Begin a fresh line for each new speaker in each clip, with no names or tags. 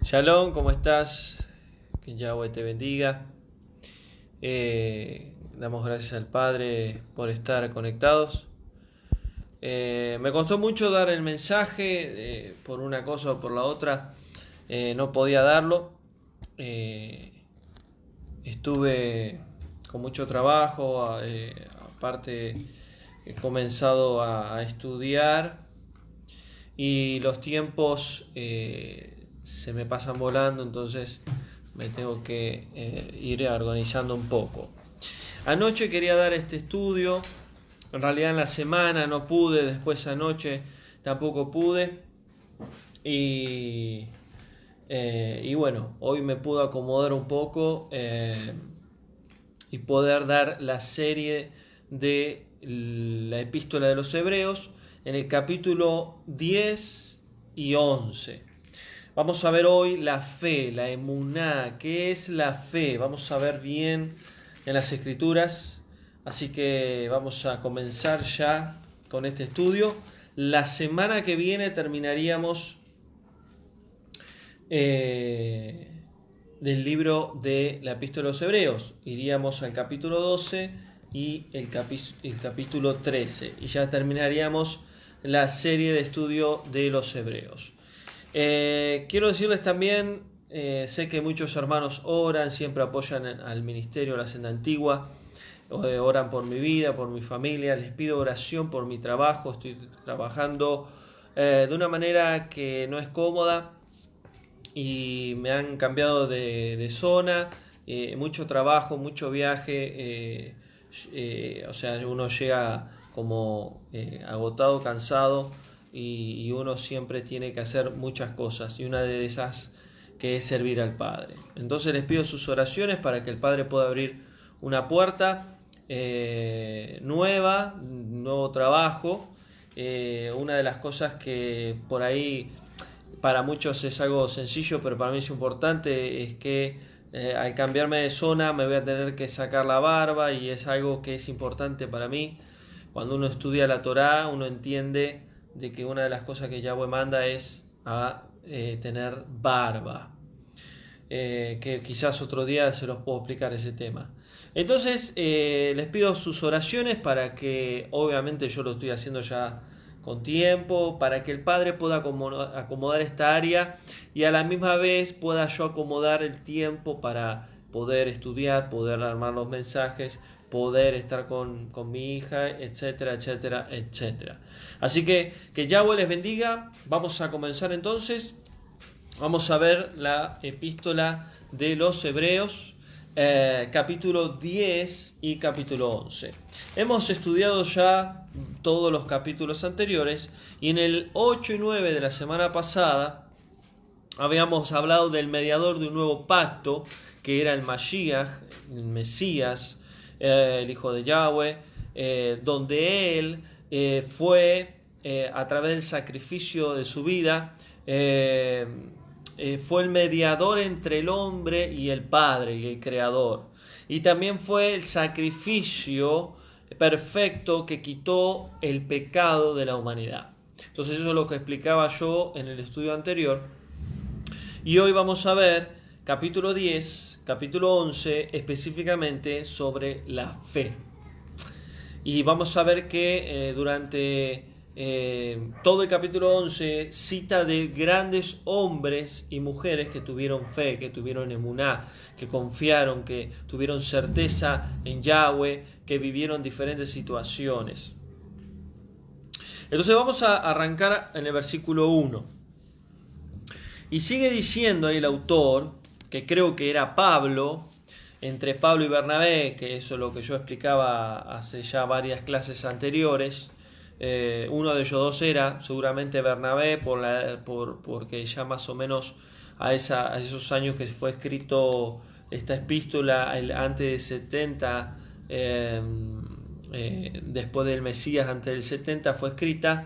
Shalom, ¿cómo estás? Que Yahweh te bendiga. Damos gracias al Padre por estar conectados. Me costó mucho dar el mensaje, por una cosa o por la otra, no podía darlo. Estuve con mucho trabajo, aparte he comenzado a estudiar y los tiempos se me pasan volando, entonces me tengo que ir organizando un poco. Anoche quería dar este estudio, en realidad en la semana no pude, después anoche tampoco pude y, y bueno, hoy me pude acomodar un poco y poder dar la serie de la epístola de los Hebreos en el capítulo 10 y 11. Vamos a ver hoy la fe, la emuná. ¿Qué es la fe? Vamos a ver bien en las escrituras. Así que vamos a comenzar ya con este estudio. La semana que viene terminaríamos del libro de la epístola de los Hebreos. Iríamos al capítulo 12 y el capítulo 13. Y ya terminaríamos la serie de estudio de los Hebreos. Quiero decirles también, sé que muchos hermanos oran, siempre apoyan al ministerio de la Senda Antigua, oran por mi vida, por mi familia, les pido oración por mi trabajo, estoy trabajando de una manera que no es cómoda y me han cambiado de zona, mucho trabajo, mucho viaje, o sea, uno llega como agotado, cansado y uno siempre tiene que hacer muchas cosas y una de esas que es servir al Padre. Entonces les pido sus oraciones para que el Padre pueda abrir una puerta nueva, un nuevo trabajo. Una de las cosas que por ahí para muchos es algo sencillo, pero para mí es importante, es que al cambiarme de zona me voy a tener que sacar la barba y es algo que es importante para mí. Cuando uno estudia la Torá, uno entiende de que una de las cosas que Yahweh manda es a tener barba. Que quizás otro día se los puedo explicar ese tema. Entonces les pido sus oraciones para que, obviamente yo lo estoy haciendo ya con tiempo, para que el Padre pueda acomodar esta área y a la misma vez pueda yo acomodar el tiempo para poder estudiar, poder armar los mensajes, poder estar con mi hija, etcétera, etcétera, etcétera. Así que Yahweh les bendiga. Vamos a comenzar entonces. Vamos a ver la epístola de los Hebreos, capítulo 10 y capítulo 11. Hemos estudiado ya todos los capítulos anteriores y en el 8 y 9 de la semana pasada habíamos hablado del mediador de un nuevo pacto, que era el Mashiach, el Mesías, el Hijo de Yahweh, donde él fue, a través del sacrificio de su vida, fue el mediador entre el hombre y el Padre y el Creador. Y también fue el sacrificio perfecto que quitó el pecado de la humanidad. Entonces eso es lo que explicaba yo en el estudio anterior. Y hoy vamos a ver capítulo 10, capítulo 11, específicamente sobre la fe. Y vamos a ver que durante todo el capítulo 11 cita de grandes hombres y mujeres que tuvieron fe, que tuvieron emuná, que confiaron, que tuvieron certeza en Yahweh, que vivieron diferentes situaciones. Entonces vamos a arrancar en el versículo 1. Y sigue diciendo ahí el autor, que creo que era Pablo, entre Pablo y Bernabé, que eso es lo que yo explicaba hace ya varias clases anteriores. Uno de ellos dos era seguramente Bernabé, porque ya más o menos a esos años que fue escrito esta epístola, antes de 70, después del Mesías, antes del 70 fue escrita,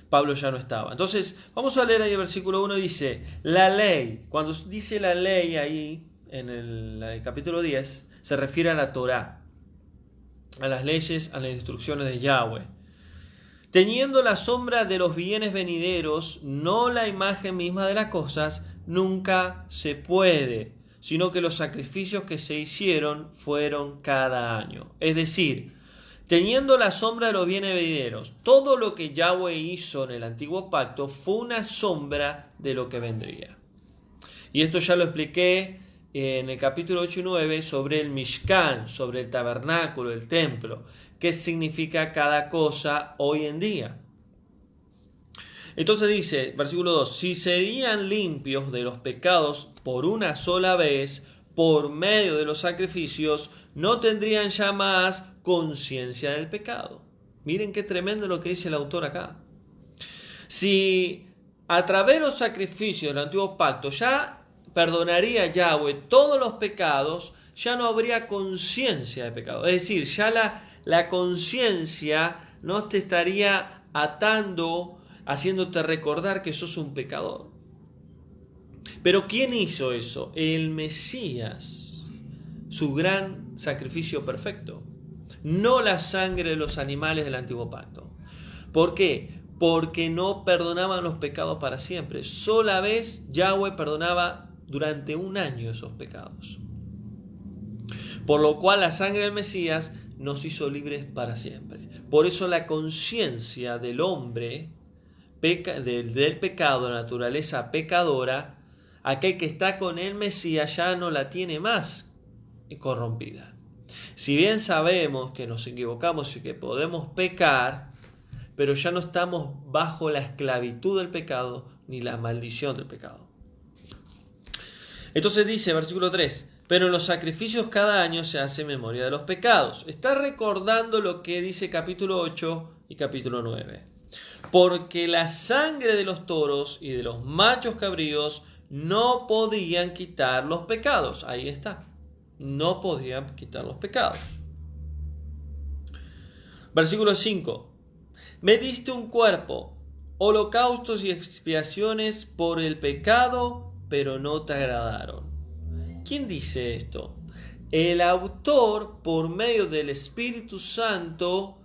Pablo ya no estaba. Entonces, vamos a leer ahí el versículo 1, dice, la ley, cuando dice la ley ahí, en el capítulo 10, se refiere a la Torá, a las leyes, a las instrucciones de Yahweh. Teniendo la sombra de los bienes venideros, no la imagen misma de las cosas, nunca se puede, sino que los sacrificios que se hicieron fueron cada año. Es decir, teniendo la sombra de los bienes venideros, todo lo que Yahweh hizo en el antiguo pacto fue una sombra de lo que vendría. Y esto ya lo expliqué en el capítulo 8 y 9 sobre el Mishkan, sobre el tabernáculo, el templo, qué significa cada cosa hoy en día. Entonces dice, versículo 2, si serían limpios de los pecados por una sola vez, por medio de los sacrificios, no tendrían ya más conciencia del pecado. Miren qué tremendo lo que dice el autor acá. Si a través de los sacrificios del antiguo pacto ya perdonaría Yahweh todos los pecados, ya no habría conciencia de pecado. Es decir, ya la conciencia no te estaría atando, haciéndote recordar que sos un pecador. Pero ¿quién hizo eso? El Mesías, su gran sacrificio perfecto. No la sangre de los animales del antiguo pacto. ¿Por qué? Porque no perdonaban los pecados para siempre. Sola vez Yahweh perdonaba durante un año esos pecados. Por lo cual la sangre del Mesías nos hizo libres para siempre. Por eso la conciencia del hombre, del pecado, de la naturaleza pecadora, aquel que está con el Mesías ya no la tiene más corrompida. Si bien sabemos que nos equivocamos y que podemos pecar, pero ya no estamos bajo la esclavitud del pecado ni la maldición del pecado. Entonces dice, versículo 3, pero en los sacrificios cada año se hace memoria de los pecados. Está recordando lo que dice capítulo 8 y capítulo 9. Porque la sangre de los toros y de los machos cabríos no podían quitar los pecados. Ahí está. No podían quitar los pecados. Versículo 5. Me diste un cuerpo, holocaustos y expiaciones por el pecado, pero no te agradaron. ¿Quién dice esto? El autor, por medio del Espíritu Santo,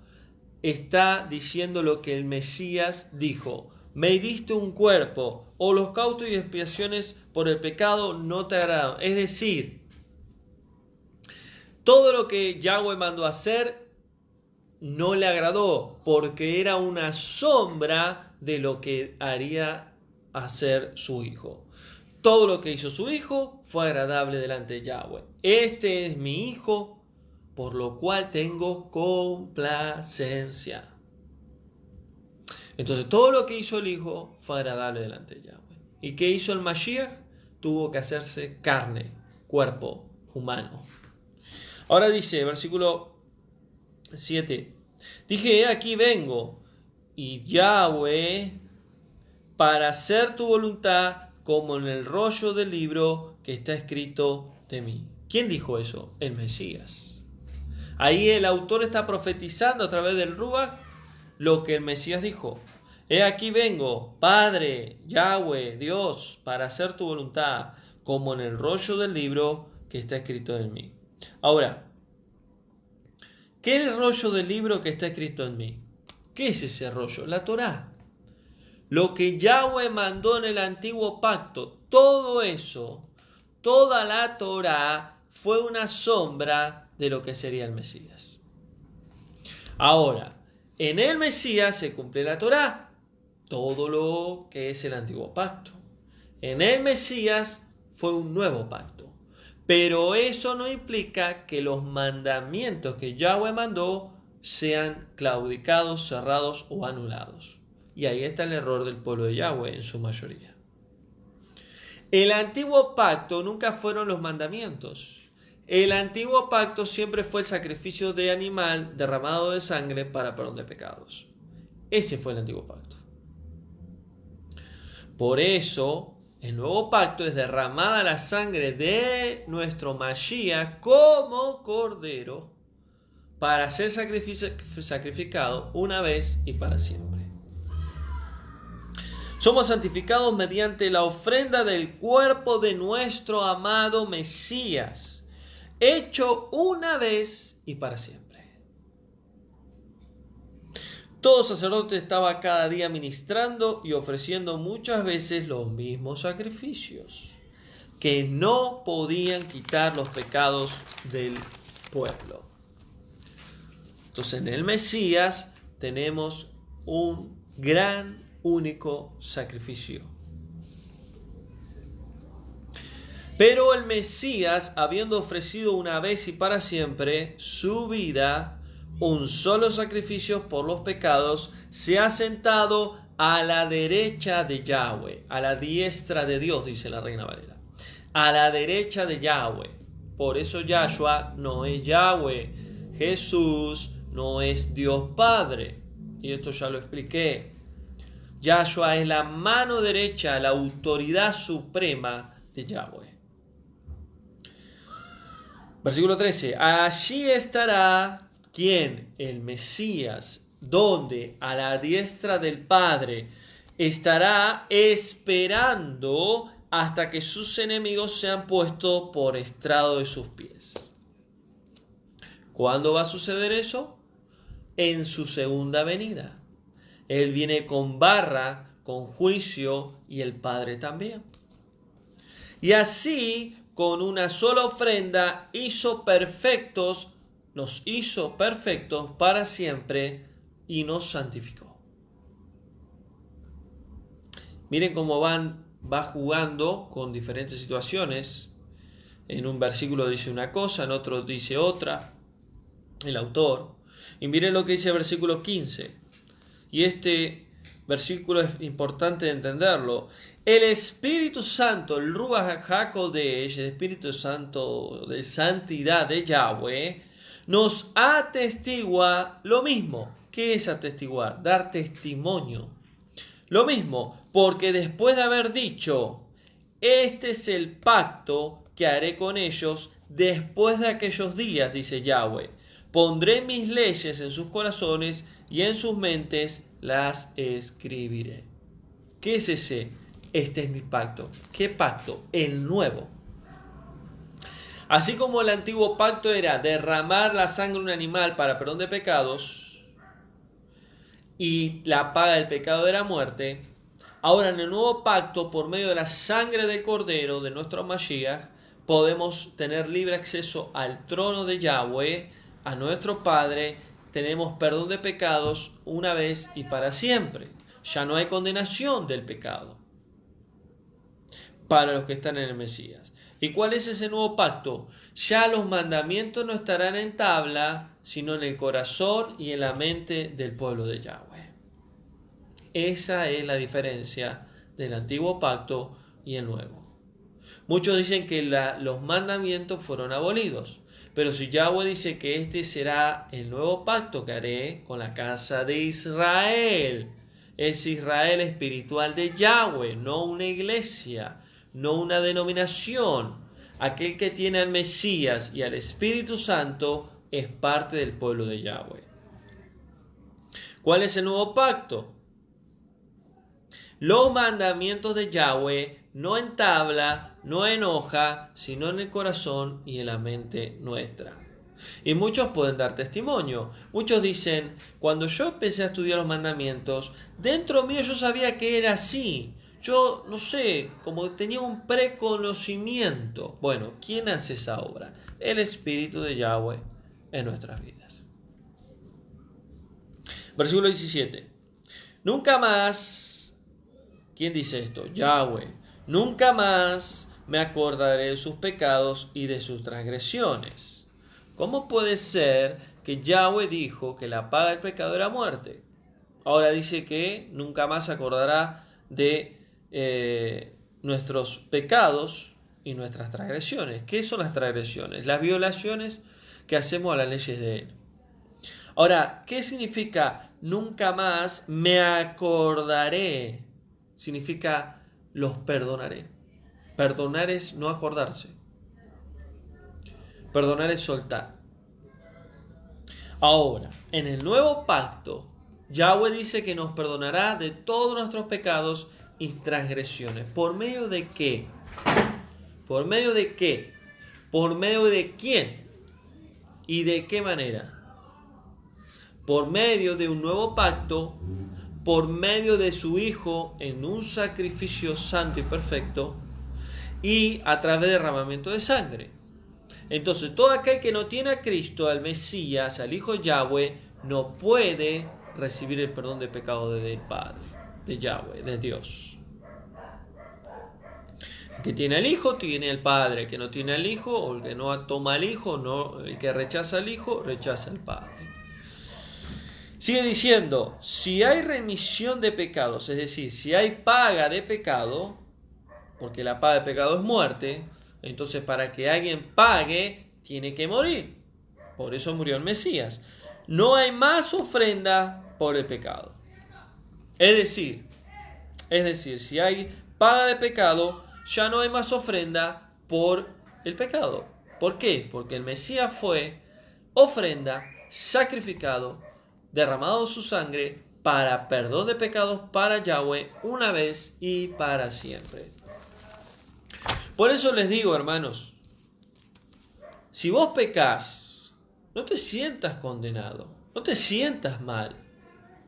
está diciendo lo que el Mesías dijo. Me diste un cuerpo, holocaustos y expiaciones por el pecado no te agradaron. Es decir, todo lo que Yahweh mandó hacer no le agradó, porque era una sombra de lo que haría hacer su hijo. Todo lo que hizo su hijo fue agradable delante de Yahweh. Este es mi hijo, por lo cual tengo complacencia. Entonces todo lo que hizo el hijo fue agradable delante de Yahweh. ¿Y qué hizo el Mashiach? Tuvo que hacerse carne, cuerpo humano. Ahora dice, versículo 7. Dije, aquí vengo, y Yahweh, para hacer tu voluntad, como en el rollo del libro que está escrito de mí. ¿Quién dijo eso? El Mesías. Ahí el autor está profetizando a través del Ruach lo que el Mesías dijo. He aquí vengo, Padre, Yahweh, Dios, para hacer tu voluntad, como en el rollo del libro que está escrito en mí. Ahora, ¿qué es el rollo del libro que está escrito en mí? ¿Qué es ese rollo? La Torá. Lo que Yahweh mandó en el antiguo pacto, todo eso, toda la Torá fue una sombra de lo que sería el Mesías. Ahora, en el Mesías se cumple la Torá, todo lo que es el antiguo pacto. En el Mesías fue un nuevo pacto. Pero eso no implica que los mandamientos que Yahweh mandó sean claudicados, cerrados o anulados. Y ahí está el error del pueblo de Yahweh en su mayoría. El antiguo pacto nunca fueron los mandamientos. El antiguo pacto siempre fue el sacrificio de animal derramado de sangre para perdón de pecados. Ese fue el antiguo pacto. Por eso, el nuevo pacto es derramada la sangre de nuestro Mashiach como cordero para ser sacrificado una vez y para siempre. Somos santificados mediante la ofrenda del cuerpo de nuestro amado Mesías, hecho una vez y para siempre. Todo sacerdote estaba cada día ministrando y ofreciendo muchas veces los mismos sacrificios, que no podían quitar los pecados del pueblo. Entonces, en el Mesías tenemos un gran, único sacrificio. Pero el Mesías, habiendo ofrecido una vez y para siempre su vida, un solo sacrificio por los pecados, se ha sentado a la derecha de Yahweh, a la diestra de Dios, dice la Reina Valera. A la derecha de Yahweh. Por eso Yahshua no es Yahweh. Jesús no es Dios Padre. Y esto ya lo expliqué. Yahshua es la mano derecha, la autoridad suprema de Yahweh. Versículo 13. Allí estará ¿quién? El Mesías, donde a la diestra del Padre estará esperando hasta que sus enemigos sean puestos por estrado de sus pies. ¿Cuándo va a suceder eso? En su segunda venida. Él viene con barra, con juicio, y el Padre también. Y así, con una sola ofrenda, nos hizo perfectos para siempre y nos santificó. Miren cómo va jugando con diferentes situaciones. En un versículo dice una cosa, en otro dice otra, el autor. Y miren lo que dice el versículo 15. Y este versículo es importante entenderlo. El Espíritu Santo, el Ruach HaKodesh, el Espíritu Santo de santidad de Yahweh, nos atestigua lo mismo. ¿Qué es atestiguar? Dar testimonio. Lo mismo, porque después de haber dicho, este es el pacto que haré con ellos después de aquellos días, dice Yahweh. Pondré mis leyes en sus corazones y en sus mentes las escribiré. ¿Qué es ese? Este es mi pacto. ¿Qué pacto? El nuevo. Así como el antiguo pacto era derramar la sangre de un animal para perdón de pecados y la paga del pecado era muerte, ahora en el nuevo pacto, por medio de la sangre del Cordero, de nuestro Mashiach, podemos tener libre acceso al trono de Yahweh, a nuestro Padre. Tenemos perdón de pecados una vez y para siempre. Ya no hay condenación del pecado para los que están en el Mesías. ¿Y cuál es ese nuevo pacto? Ya los mandamientos no estarán en tabla, sino en el corazón y en la mente del pueblo de Yahweh. Esa es la diferencia del antiguo pacto y el nuevo. Muchos dicen que los mandamientos fueron abolidos, pero si Yahweh dice que este será el nuevo pacto que haré con la casa de Israel, es Israel espiritual de Yahweh, no una iglesia, no una denominación. Aquel que tiene al Mesías y al Espíritu Santo es parte del pueblo de Yahweh. ¿Cuál es el nuevo pacto? Los mandamientos de Yahweh, no en tabla, no en hoja, sino en el corazón y en la mente nuestra. Y muchos pueden dar testimonio. Muchos dicen, cuando yo empecé a estudiar los mandamientos, dentro mío yo sabía que era así. Yo, no sé, como tenía un preconocimiento. Bueno, ¿quién hace esa obra? El Espíritu de Yahweh en nuestras vidas. Versículo 17. Nunca más, ¿quién dice esto? Yahweh. Nunca más me acordaré de sus pecados y de sus transgresiones. ¿Cómo puede ser que Yahweh dijo que la paga del pecado era muerte? Ahora dice que nunca más se acordará de nuestros pecados y nuestras transgresiones. ¿Qué son las transgresiones? Las violaciones que hacemos a las leyes de Él. Ahora, ¿qué significa nunca más me acordaré? Significa los perdonaré. Perdonar es no acordarse. Perdonar es soltar. Ahora, en el nuevo pacto, Yahweh dice que nos perdonará de todos nuestros pecados y transgresiones. ¿Por medio de qué? ¿Por medio de qué? ¿Por medio de quién? ¿Y de qué manera? por medio de un nuevo pacto, por medio de su Hijo en un sacrificio santo y perfecto y a través del derramamiento de sangre. Entonces, todo aquel que no tiene a Cristo, al Mesías, al Hijo Yahweh, no puede recibir el perdón de pecado del Padre, de Yahweh, de Dios. El que tiene al Hijo, tiene al Padre. El que no tiene al Hijo, o el que no toma al Hijo, no, el que rechaza al Hijo, rechaza al Padre. Sigue diciendo, si hay remisión de pecados, es decir, si hay paga de pecado, porque la paga de pecado es muerte, entonces para que alguien pague, tiene que morir. Por eso murió el Mesías. No hay más ofrenda por el pecado. Es decir, si hay paga de pecado, ya no hay más ofrenda por el pecado. ¿Por qué? Porque el Mesías fue ofrenda, sacrificado, derramado su sangre para perdón de pecados para Yahweh una vez y para siempre. Por eso les digo, hermanos, si vos pecás, no te sientas condenado, no te sientas mal.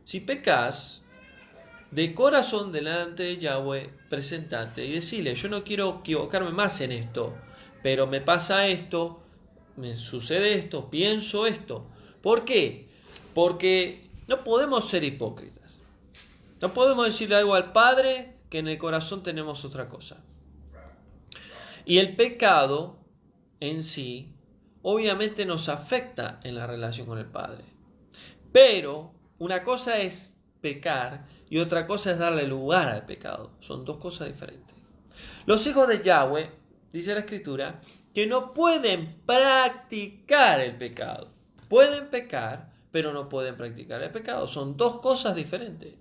Si pecás, de corazón delante de Yahweh, presentate y decile, yo no quiero equivocarme más en esto, pero me pasa esto, me sucede esto, pienso esto. ¿Por qué? Porque no podemos ser hipócritas. No podemos decirle algo al Padre que en el corazón tenemos otra cosa. Y el pecado en sí, obviamente nos afecta en la relación con el Padre. Pero una cosa es pecar y otra cosa es darle lugar al pecado. Son dos cosas diferentes. Los hijos de Yahweh, dice la Escritura, que no pueden practicar el pecado. Pueden pecar, pero no pueden practicar el pecado. Son dos cosas diferentes.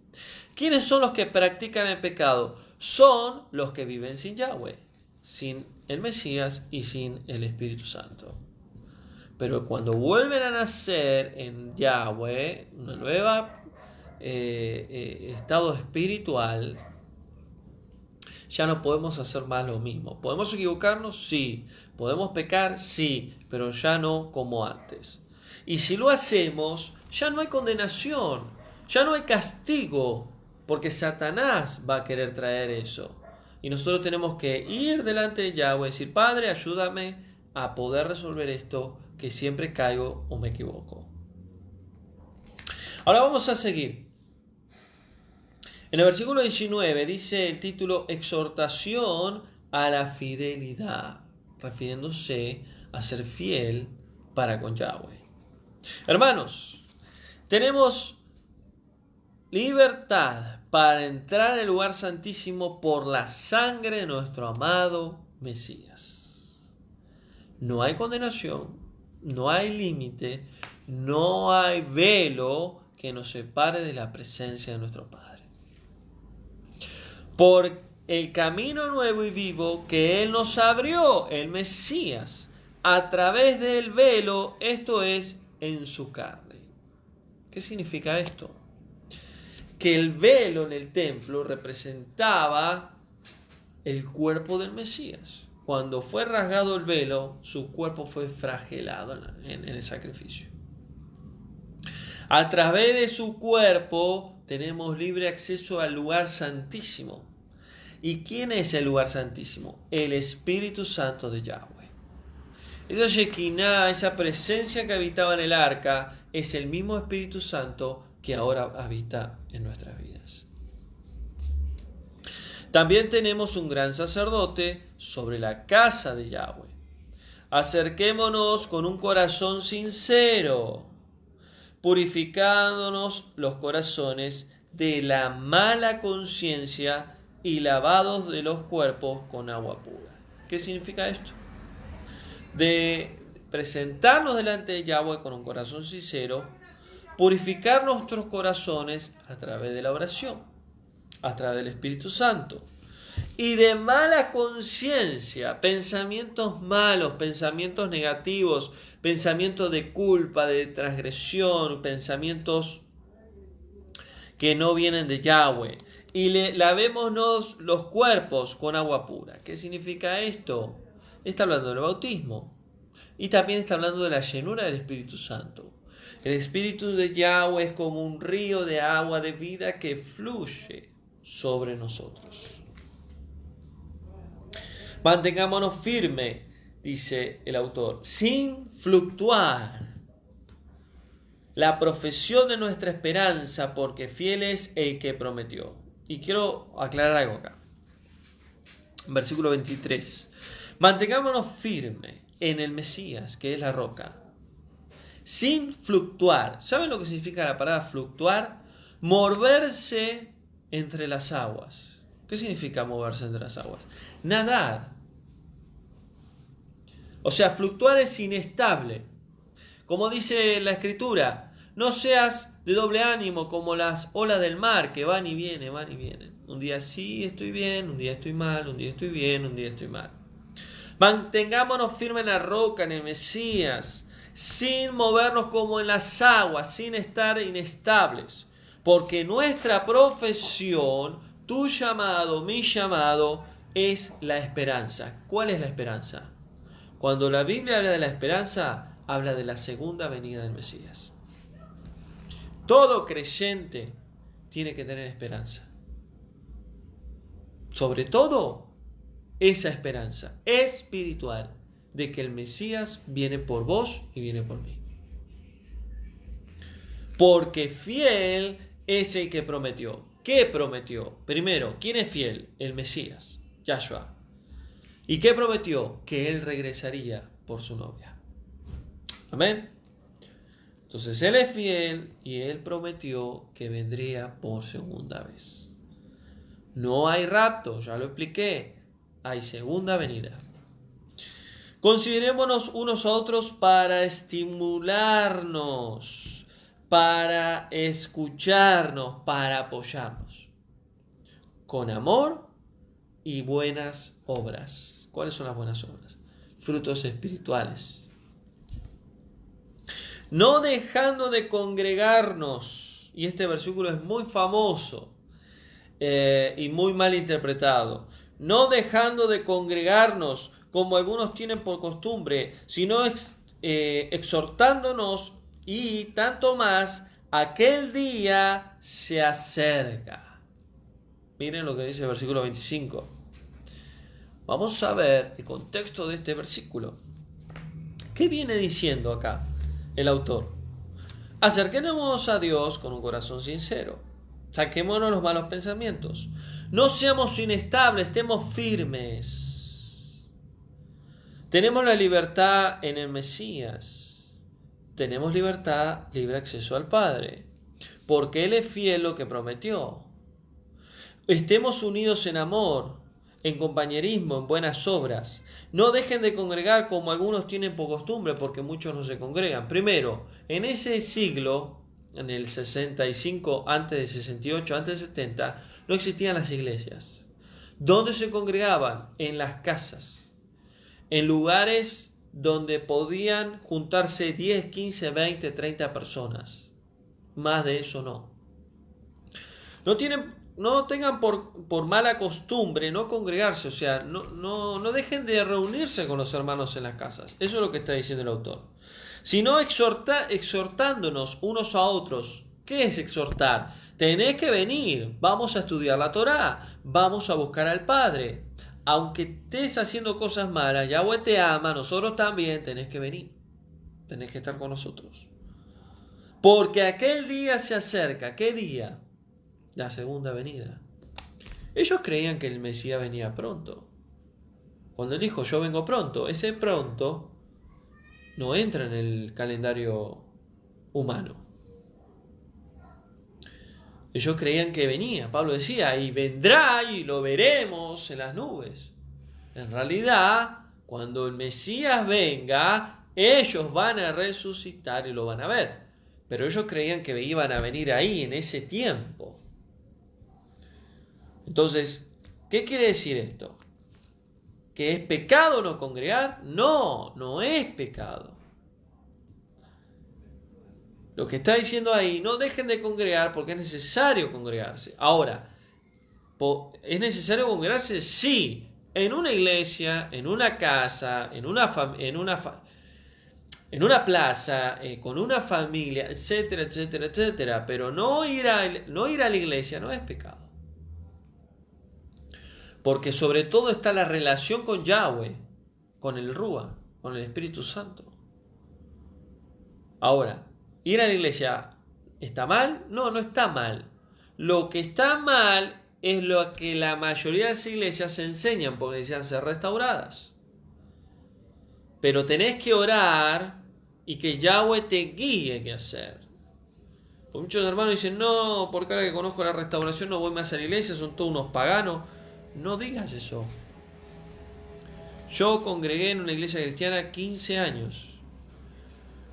¿Quiénes son los que practican el pecado? Son los que viven sin Yahweh, sin el Mesías y sin el Espíritu Santo. Pero cuando vuelven a nacer en Yahweh, una nueva estado espiritual, ya no podemos hacer más lo mismo. ¿Podemos equivocarnos? Sí. ¿Podemos pecar? Sí, pero ya no como antes. Y si lo hacemos, ya no hay condenación, ya no hay castigo, porque Satanás va a querer traer eso. Y nosotros tenemos que ir delante de Yahweh y decir, Padre, ayúdame a poder resolver esto, que siempre caigo o me equivoco. Ahora vamos a seguir. En el versículo 19 dice el título Exhortación a la fidelidad, refiriéndose a ser fiel para con Yahweh. Hermanos, tenemos libertad para entrar en el lugar santísimo por la sangre de nuestro amado Mesías. No hay condenación, no hay límite, no hay velo que nos separe de la presencia de nuestro Padre. Por el camino nuevo y vivo que Él nos abrió, el Mesías, a través del velo, esto es, en su carne. ¿Qué significa esto? Que el velo en el templo representaba el cuerpo del Mesías. Cuando fue rasgado el velo, su cuerpo fue flagelado en el sacrificio. A través de su cuerpo tenemos libre acceso al lugar santísimo. ¿Y quién es el lugar santísimo? El Espíritu Santo de Yahweh. Esa Shekinah, esa presencia que habitaba en el arca, es el mismo Espíritu Santo que ahora habita en nuestras vidas. También tenemos un gran sacerdote sobre la casa de Yahweh. Acerquémonos con un corazón sincero, purificándonos los corazones de la mala conciencia y lavados de los cuerpos con agua pura. ¿Qué significa esto? De presentarnos delante de Yahweh con un corazón sincero, purificar nuestros corazones a través de la oración, a través del Espíritu Santo, y de mala conciencia, pensamientos malos, pensamientos negativos, pensamientos de culpa, de transgresión, pensamientos que no vienen de Yahweh, y lavémonos los cuerpos con agua pura. ¿Qué significa esto? Está hablando del bautismo y también está hablando de la llenura del Espíritu Santo. El Espíritu de Yahweh es como un río de agua de vida que fluye sobre nosotros. Mantengámonos firmes, dice el autor, sin fluctuar. La profesión de nuestra esperanza, porque fiel es el que prometió. Y quiero aclarar algo acá. Versículo 23. Mantengámonos firmes en el Mesías, que es la roca. Sin fluctuar. ¿Saben lo que significa la palabra fluctuar? Moverse entre las aguas. ¿Qué significa moverse entre las aguas? Nadar. O sea, fluctuar es inestable. Como dice la Escritura, no seas de doble ánimo como las olas del mar que van y vienen, van y vienen. Un día sí estoy bien, un día estoy mal, un día estoy bien, un día estoy mal. Mantengámonos firmes en la roca, en el Mesías, sin movernos como en las aguas, sin estar inestables. Porque nuestra profesión, tu llamado, mi llamado, es la esperanza. ¿Cuál es la esperanza? Cuando la Biblia habla de la esperanza, habla de la segunda venida del Mesías. Todo creyente tiene que tener esperanza. Sobre todo, esa esperanza espiritual de que el Mesías viene por vos y viene por mí. Porque fiel es el que prometió. ¿Qué prometió? Primero, ¿quién es fiel? El Mesías, Yahshua. ¿Y qué prometió? Que él regresaría por su novia. Amén. Entonces él es fiel y él prometió que vendría por segunda vez. No hay rapto, ya lo expliqué. Hay segunda venida. Considerémonos unos a otros para estimularnos, para escucharnos, para apoyarnos. Con amor y buenas obras. ¿Cuáles son las buenas obras? Frutos espirituales. No dejando de congregarnos. Y este versículo es muy famoso y muy mal interpretado. No dejando de congregarnos como algunos tienen por costumbre, sino exhortándonos, y tanto más aquel día se acerca. Miren lo que dice el versículo 25. Vamos a ver el contexto de este versículo. ¿Qué viene diciendo acá el autor? Acerquémonos a Dios con un corazón sincero. Saquémonos los malos pensamientos. No seamos inestables, estemos firmes. Tenemos la libertad en el Mesías. Tenemos libertad, libre acceso al Padre. Porque Él es fiel lo que prometió. Estemos unidos en amor, en compañerismo, en buenas obras. No dejen de congregar como algunos tienen por costumbre, porque muchos no se congregan. Primero, en ese siglo, en el 65, antes de 68, antes de 70, no existían las iglesias. ¿Dónde se congregaban? En las casas. En lugares donde podían juntarse 10, 15, 20, 30 personas. Más de eso no. No tengan por mala costumbre no congregarse, o sea, no dejen de reunirse con los hermanos en las casas. Eso es lo que está diciendo el autor. Sino exhortándonos unos a otros. ¿Qué es exhortar? Tenés que venir, vamos a estudiar la Torá, vamos a buscar al Padre. Aunque estés haciendo cosas malas, Yahweh te ama, nosotros también, tenés que venir. Tenés que estar con nosotros. Porque aquel día se acerca. ¿Qué día? La segunda venida. Ellos creían que el Mesías venía pronto. Cuando él dijo yo vengo pronto, ese pronto no entra en el calendario humano. Ellos creían que venía. Pablo decía, y vendrá y lo veremos en las nubes. En realidad, cuando el Mesías venga, ellos van a resucitar y lo van a ver. Pero ellos creían que iban a venir ahí, en ese tiempo. Entonces, ¿qué quiere decir esto? ¿Que es pecado no congregar? No, no es pecado. Lo que está diciendo ahí, no dejen de congregar porque es necesario congregarse. Ahora, ¿es necesario congregarse? Sí, en una iglesia, en una casa, en una plaza, con una familia, etcétera, etcétera, etcétera, pero no ir a la iglesia no es pecado. Porque sobre todo está la relación con Yahweh, con el Rúa, con el Espíritu Santo. Ahora, ¿ir a la iglesia está mal? No, no está mal. Lo que está mal es lo que la mayoría de las iglesias enseñan porque desean ser restauradas. Pero tenés que orar y que Yahweh te guíe qué hacer. Porque muchos hermanos dicen, no, porque ahora que conozco la restauración no voy más a la iglesia, son todos unos paganos. No digas eso. Yo congregué en una iglesia cristiana 15 años.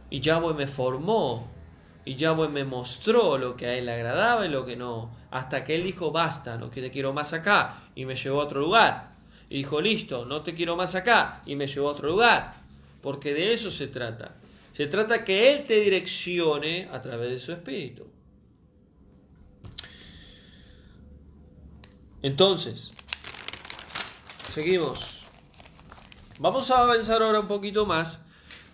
Y Yahweh me formó. Y Yahweh me mostró lo que a él le agradaba y lo que no. Hasta que él dijo, basta, no te quiero más acá. Y me llevó a otro lugar. Y dijo, listo, no te quiero más acá. Y me llevó a otro lugar. Porque de eso se trata. Se trata que él te direccione a través de su espíritu. Entonces, seguimos. Vamos a avanzar ahora un poquito más.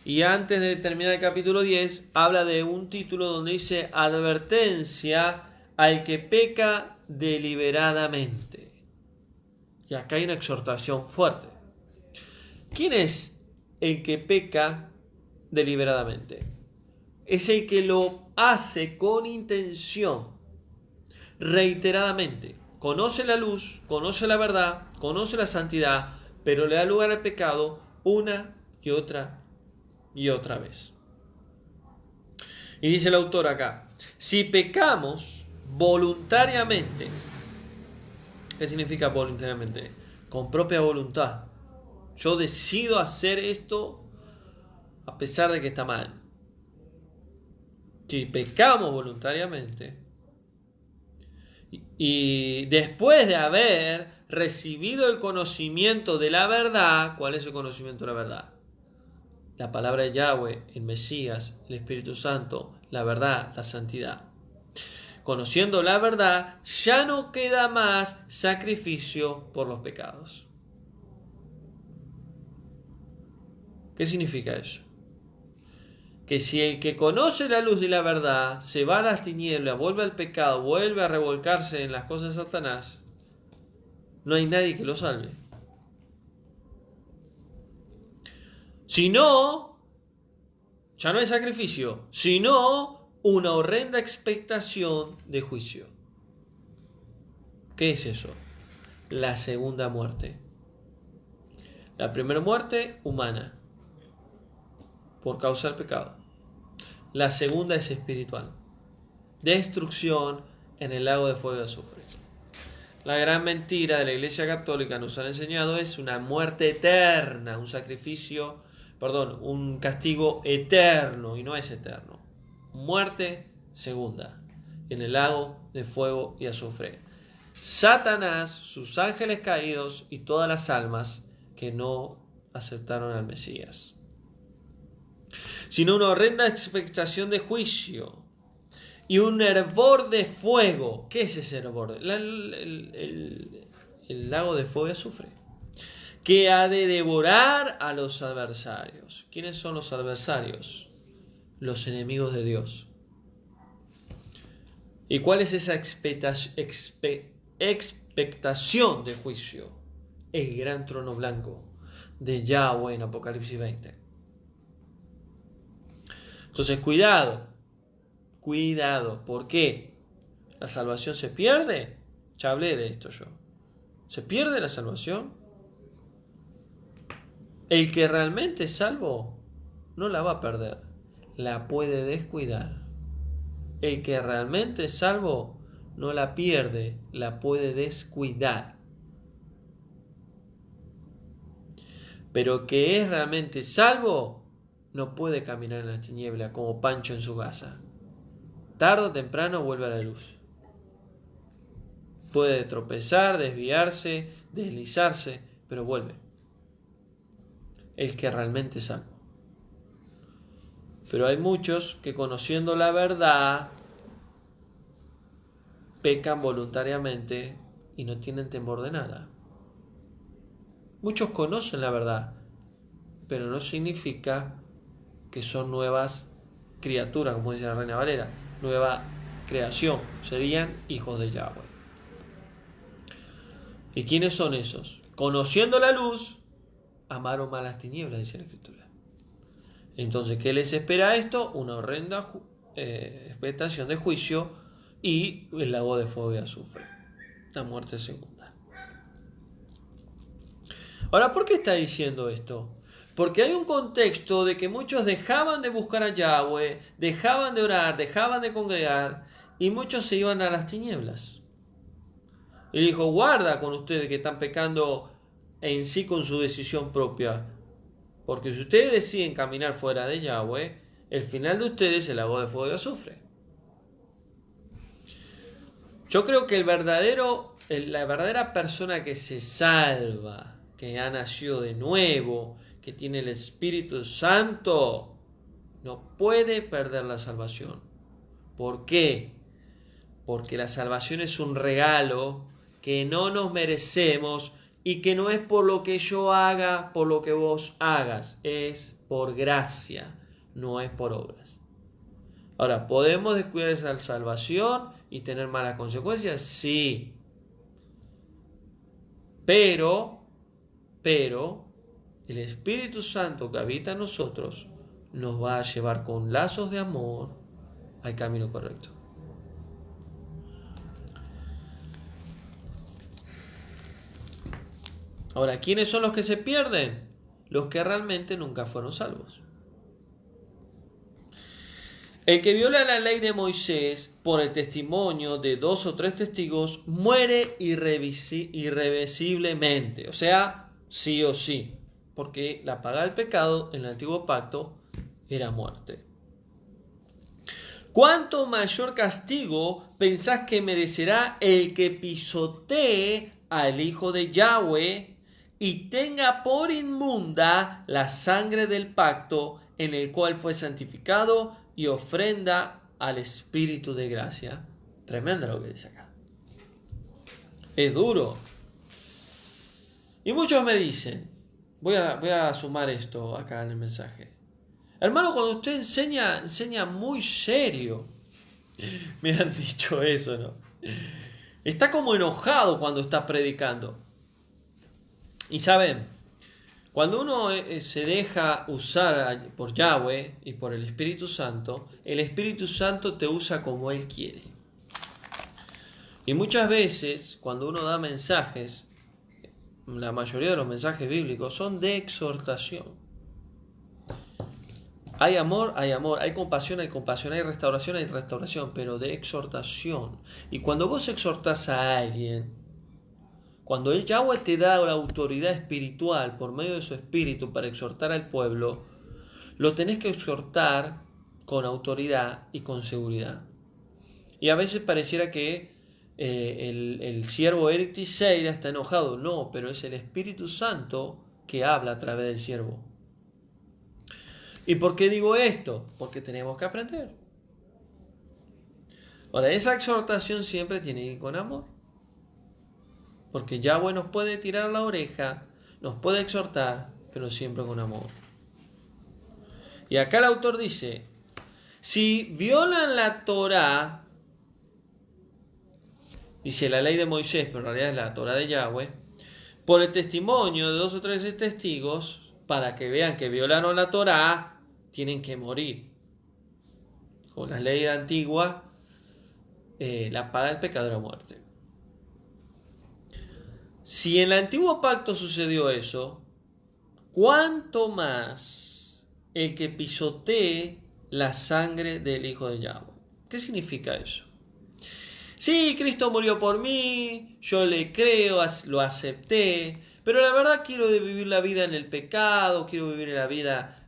Y antes de terminar el capítulo 10, habla de un título donde dice advertencia al que peca deliberadamente. Y acá hay una exhortación fuerte. ¿Quién es el que peca deliberadamente? Es el que lo hace con intención, reiteradamente. Conoce la luz, conoce la verdad, conoce la santidad, pero le da lugar al pecado una y otra vez. Y dice el autor acá, si pecamos voluntariamente, ¿qué significa voluntariamente? Con propia voluntad. Yo decido hacer esto a pesar de que está mal. Si pecamos voluntariamente y después de haber recibido el conocimiento de la verdad, ¿cuál es el conocimiento de la verdad? La palabra de Yahweh, el Mesías, el Espíritu Santo, la verdad, la santidad. Conociendo la verdad, ya no queda más sacrificio por los pecados. ¿Qué significa eso? Que si el que conoce la luz y la verdad se va a las tinieblas, vuelve al pecado, vuelve a revolcarse en las cosas de Satanás, no hay nadie que lo salve. Si no, ya no hay sacrificio, sino una horrenda expectación de juicio. ¿Qué es eso? La segunda muerte. La primera muerte humana, por causa del pecado. La segunda es espiritual. Destrucción en el lago de fuego y azufre. La gran mentira de la Iglesia Católica nos han enseñado es una muerte eterna, un castigo eterno, y no es eterno. Muerte segunda, en el lago de fuego y azufre. Satanás, sus ángeles caídos y todas las almas que no aceptaron al Mesías. Sino una horrenda expectación de juicio y un hervor de fuego. ¿Qué es ese hervor? El lago de fuego y azufre, que ha de devorar a los adversarios. ¿Quiénes son los adversarios? Los enemigos de Dios. ¿Y cuál es esa expectación de juicio? El gran trono blanco de Yahweh en Apocalipsis 20. Entonces, cuidado. ¿Por qué? ¿La salvación se pierde? Ya hablé de esto yo. ¿Se pierde la salvación? El que realmente es salvo no la va a perder, la puede descuidar. El que realmente es salvo no la pierde, la puede descuidar. Pero que es realmente salvo no puede caminar en la tiniebla como Pancho en su casa. Tarde o temprano vuelve a la luz. Puede tropezar, desviarse, deslizarse, pero vuelve. El que realmente es salvo. Pero hay muchos que conociendo la verdad pecan voluntariamente y no tienen temor de nada. Muchos conocen la verdad, pero no significa que son nuevas criaturas, como dice la Reina Valera, nueva creación, serían hijos de Yahweh. ¿Y quiénes son esos? Conociendo la luz, amaron más las tinieblas, dice la Escritura. Entonces, ¿qué les espera esto? Una horrenda expectación de juicio y el lago de fuego y azufre, la muerte segunda. Ahora, ¿por qué está diciendo esto? Porque hay un contexto de que muchos dejaban de buscar a Yahweh, dejaban de orar, dejaban de congregar, y muchos se iban a las tinieblas. Y dijo, guarda con ustedes que están pecando en sí con su decisión propia. Porque si ustedes deciden caminar fuera de Yahweh, el final de ustedes es el lago de fuego y azufre. Yo creo que la verdadera persona que se salva, que ha nacido de nuevo, que tiene el Espíritu Santo, no puede perder la salvación. ¿Por qué? Porque la salvación es un regalo que no nos merecemos y que no es por lo que yo haga, por lo que vos hagas, es por gracia, no es por obras. Ahora, ¿podemos descuidar esa salvación y tener malas consecuencias? Sí. Pero, el Espíritu Santo que habita en nosotros nos va a llevar con lazos de amor al camino correcto. Ahora, ¿quiénes son los que se pierden? Los que realmente nunca fueron salvos. El que viola la ley de Moisés por el testimonio de 2 o 3 testigos muere irreversiblemente, o sea, sí o sí, porque la paga del pecado en el antiguo pacto era muerte. ¿Cuánto mayor castigo pensás que merecerá el que pisotee al Hijo de Yahweh y tenga por inmunda la sangre del pacto en el cual fue santificado y ofrenda al Espíritu de gracia? Tremendo lo que dice acá. Es duro. Y muchos me dicen, voy a sumar esto acá en el mensaje. Hermano, cuando usted enseña muy serio. Me han dicho eso, ¿no? Está como enojado cuando está predicando. Y saben, cuando uno se deja usar por Yahweh y por el Espíritu Santo te usa como Él quiere. Y muchas veces, cuando uno da mensajes, la mayoría de los mensajes bíblicos son de exhortación. Hay amor, hay compasión, hay restauración, pero de exhortación. Y cuando vos exhortás a alguien, cuando el Yahweh te da la autoridad espiritual por medio de su espíritu para exhortar al pueblo, lo tenés que exhortar con autoridad y con seguridad. Y a veces pareciera que el siervo Eric Teixeira está enojado. No, pero es el Espíritu Santo que habla a través del siervo. ¿Y por qué digo esto? Porque tenemos que aprender. Ahora, esa exhortación siempre tiene que ir con amor. Porque Yahweh nos puede tirar la oreja, nos puede exhortar, pero siempre con amor. Y acá el autor dice, si violan la Torá, dice la ley de Moisés, pero en realidad es la Torá de Yahweh, por el testimonio de 2 o 3 testigos, para que vean que violaron la Torá, tienen que morir. Con la ley antigua, la paga del pecado era muerte. Si en el antiguo pacto sucedió eso, ¿cuánto más el que pisotee la sangre del Hijo de Yahweh? ¿Qué significa eso? Sí, Cristo murió por mí, yo le creo, lo acepté, pero la verdad quiero vivir la vida en el pecado, quiero vivir la vida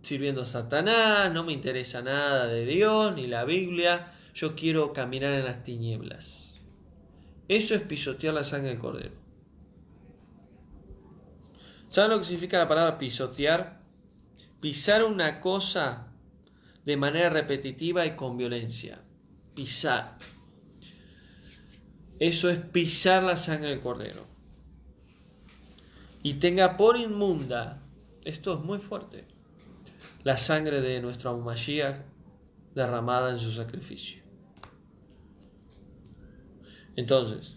sirviendo a Satanás, no me interesa nada de Dios ni la Biblia, yo quiero caminar en las tinieblas. Eso es pisotear la sangre del Cordero. ¿Saben lo que significa la palabra pisotear? Pisar una cosa de manera repetitiva y con violencia. Pisar. Eso es pisar la sangre del Cordero. Y tenga por inmunda, esto es muy fuerte, la sangre de nuestro Mashiach derramada en su sacrificio. Entonces,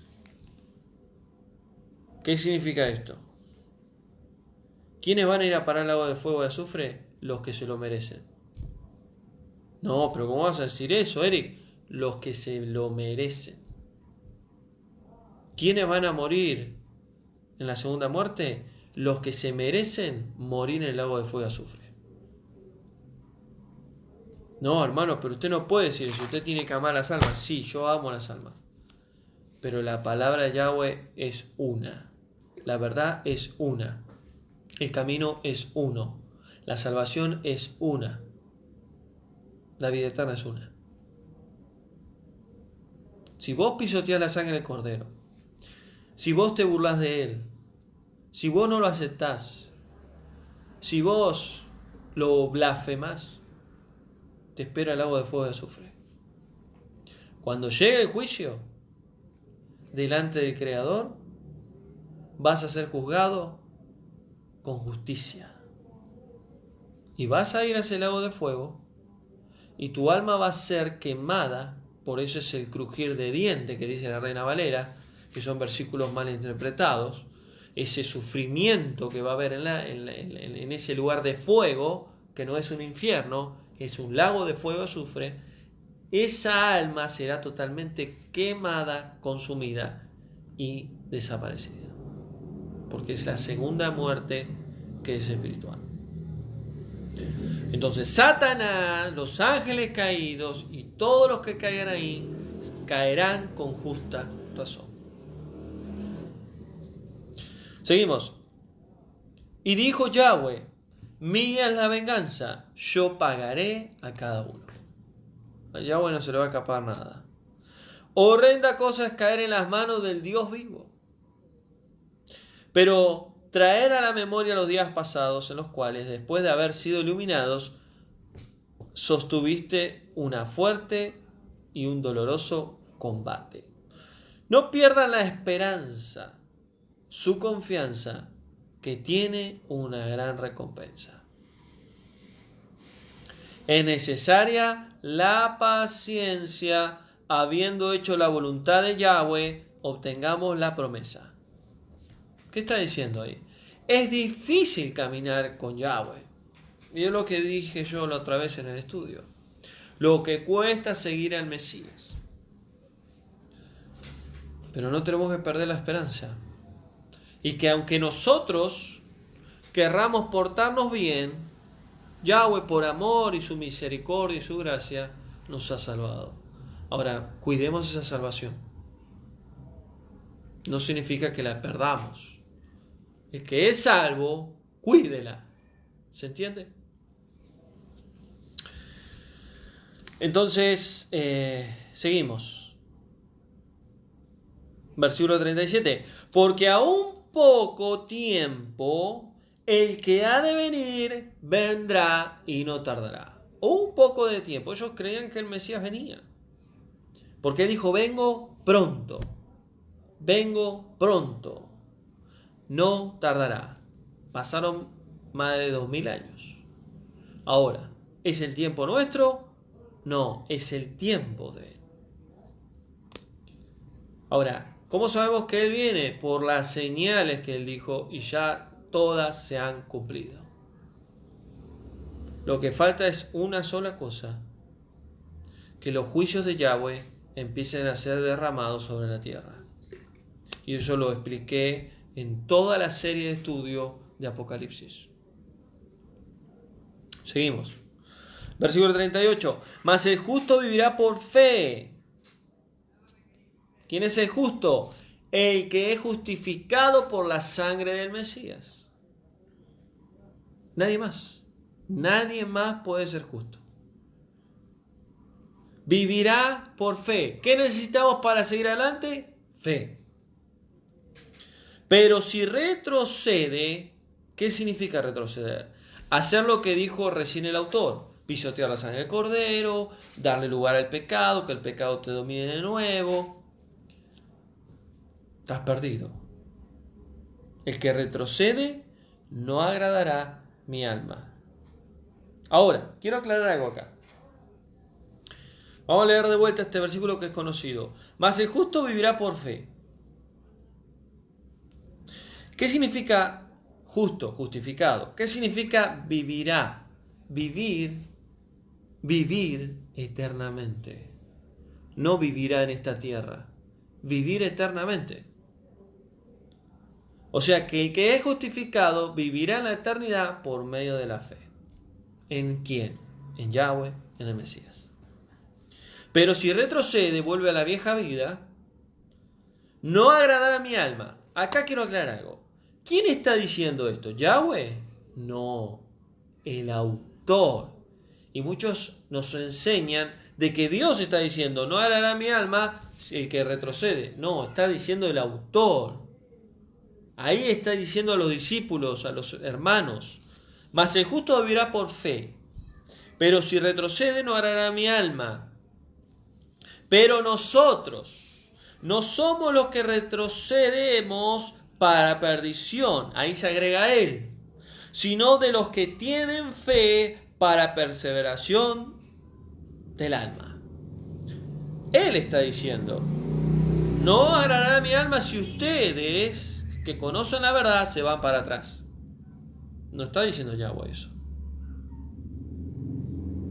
¿qué significa esto? ¿Quiénes van a ir a parar al lago de fuego y azufre? Los que se lo merecen. No, pero ¿cómo vas a decir eso, Eric? Los que se lo merecen. ¿Quiénes van a morir en la segunda muerte? Los que se merecen morir en el lago de fuego y azufre. No, hermano, pero usted no puede decir eso. Usted tiene que amar las almas. Sí, yo amo las almas. Pero la palabra de Yahweh es una. La verdad es una. El camino es uno. La salvación es una. La vida eterna es una. Si vos pisoteás la sangre del Cordero, si vos te burlás de Él, si vos no lo aceptás, si vos lo blasfemás, te espera el lago de fuego y azufre. Cuando llegue el juicio, delante del Creador, vas a ser juzgado con justicia. Y vas a ir a ese lago de fuego, y tu alma va a ser quemada. Por eso es el crujir de dientes que dice la Reina Valera, que son versículos mal interpretados. Ese sufrimiento que va a haber en ese lugar de fuego, que no es un infierno, es un lago de fuego azufre. Esa alma será totalmente quemada, consumida y desaparecida. Porque es la segunda muerte que es espiritual. Entonces Satanás, los ángeles caídos y todos los que caigan ahí caerán con justa razón. Seguimos. Y dijo Yahweh: mía es la venganza, yo pagaré a cada uno. A Yahweh no se le va a escapar nada. Horrenda cosa es caer en las manos del Dios vivo. Pero traer a la memoria los días pasados en los cuales, después de haber sido iluminados, sostuviste una fuerte y un doloroso combate. No pierdan la esperanza, su confianza, que tiene una gran recompensa. Es necesaria la paciencia, habiendo hecho la voluntad de Yahweh, obtengamos la promesa. ¿Qué está diciendo ahí? Es difícil caminar con Yahweh. Y es lo que dije yo la otra vez en el estudio. Lo que cuesta seguir al Mesías. Pero no tenemos que perder la esperanza. Y que aunque nosotros querramos portarnos bien, Yahweh, por amor y su misericordia y su gracia, nos ha salvado. Ahora, cuidemos esa salvación. No significa que la perdamos. El que es salvo, cuídela. ¿Se entiende? Entonces, seguimos. Versículo 37. Porque aún poco tiempo, el que ha de venir vendrá y no tardará. Un poco de tiempo. Ellos creían que el Mesías venía. Porque él dijo: vengo pronto. Vengo pronto. No tardará. Pasaron más de 2000 años. Ahora, ¿es el tiempo nuestro? No, es el tiempo de Él. Ahora, ¿cómo sabemos que Él viene? Por las señales que Él dijo, y ya todas se han cumplido. Lo que falta es una sola cosa: que los juicios de Yahweh empiecen a ser derramados sobre la tierra. Y eso lo expliqué en toda la serie de estudio de Apocalipsis. Seguimos. Versículo 38. Mas el justo vivirá por fe. ¿Quién es el justo? El que es justificado por la sangre del Mesías. Nadie más. Nadie más puede ser justo. Vivirá por fe. ¿Qué necesitamos para seguir adelante? Fe. Pero si retrocede, ¿qué significa retroceder? Hacer lo que dijo recién el autor: pisotear la sangre del Cordero, darle lugar al pecado, que el pecado te domine de nuevo. Estás perdido. El que retrocede no agradará mi alma. Ahora, quiero aclarar algo acá. Vamos a leer de vuelta este versículo que es conocido. Mas el justo vivirá por fe. ¿Qué significa justo, justificado? ¿Qué significa vivirá? Vivir eternamente. No vivirá en esta tierra. Vivir eternamente. O sea que el que es justificado vivirá en la eternidad por medio de la fe. ¿En quién? En Yahweh, en el Mesías. Pero si retrocede, vuelve a la vieja vida, no agradará a mi alma. Acá quiero aclarar algo. ¿Quién está diciendo esto? ¿Yahweh? No, el autor. Y muchos nos enseñan de que Dios está diciendo, no agradará a mi alma el que retrocede. No, está diciendo el autor. Ahí está diciendo a los discípulos, a los hermanos, mas el justo vivirá por fe. Pero si retrocede, no agradará a mi alma. Pero nosotros no somos los que retrocedemos para perdición, ahí se agrega él, sino de los que tienen fe para perseveración del alma. Él está diciendo, no agradará mi alma si ustedes que conocen la verdad se van para atrás. No está diciendo Yahweh eso.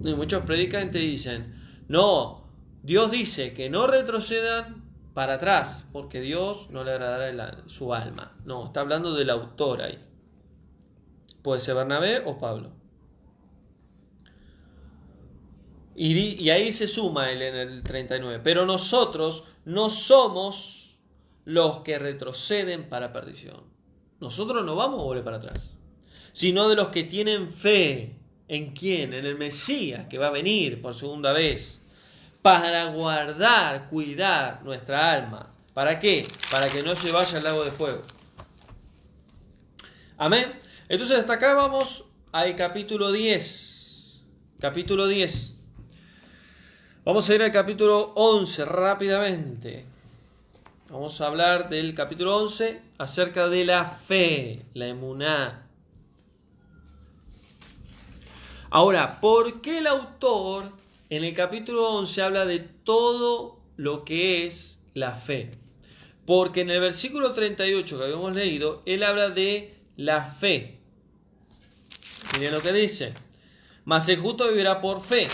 Y muchos predicantes dicen, no, Dios dice que no retrocedan para atrás, porque Dios no le agradará su alma. No, está hablando del autor ahí. Puede ser Bernabé o Pablo. Y ahí se suma él en el 39. Pero nosotros no somos los que retroceden para perdición. Nosotros no vamos a volver para atrás, sino de los que tienen fe. ¿En quién? En el Mesías, que va a venir por segunda vez, para guardar, cuidar nuestra alma. ¿Para qué? Para que no se vaya al lago de fuego. Amén. Entonces hasta acá vamos al capítulo 10. Capítulo 10. Vamos a ir al capítulo 11 rápidamente. Vamos a hablar del capítulo 11 acerca de la fe, la emuná. Ahora, ¿por qué el autor en el capítulo 11 habla de todo lo que es la fe? Porque en el versículo 38 que habíamos leído, él habla de la fe. Miren lo que dice. Mas el justo vivirá por fe.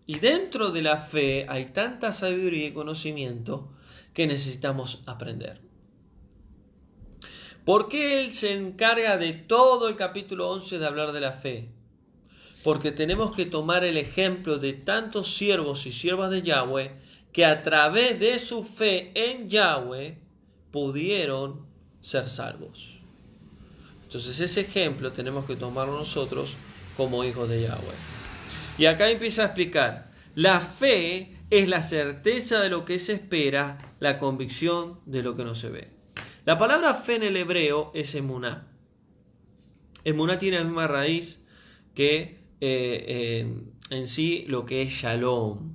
Y dentro de la fe hay tanta sabiduría y conocimiento que necesitamos aprender. ¿Por qué él se encarga de todo el capítulo 11 de hablar de la fe? Porque tenemos que tomar el ejemplo de tantos siervos y siervas de Yahweh que a través de su fe en Yahweh pudieron ser salvos. Entonces ese ejemplo tenemos que tomarlo nosotros como hijos de Yahweh. Y acá empieza a explicar, la fe es la certeza de lo que se espera, la convicción de lo que no se ve. La palabra fe en el hebreo es emuná. Emuná tiene la misma raíz que en sí lo que es shalom.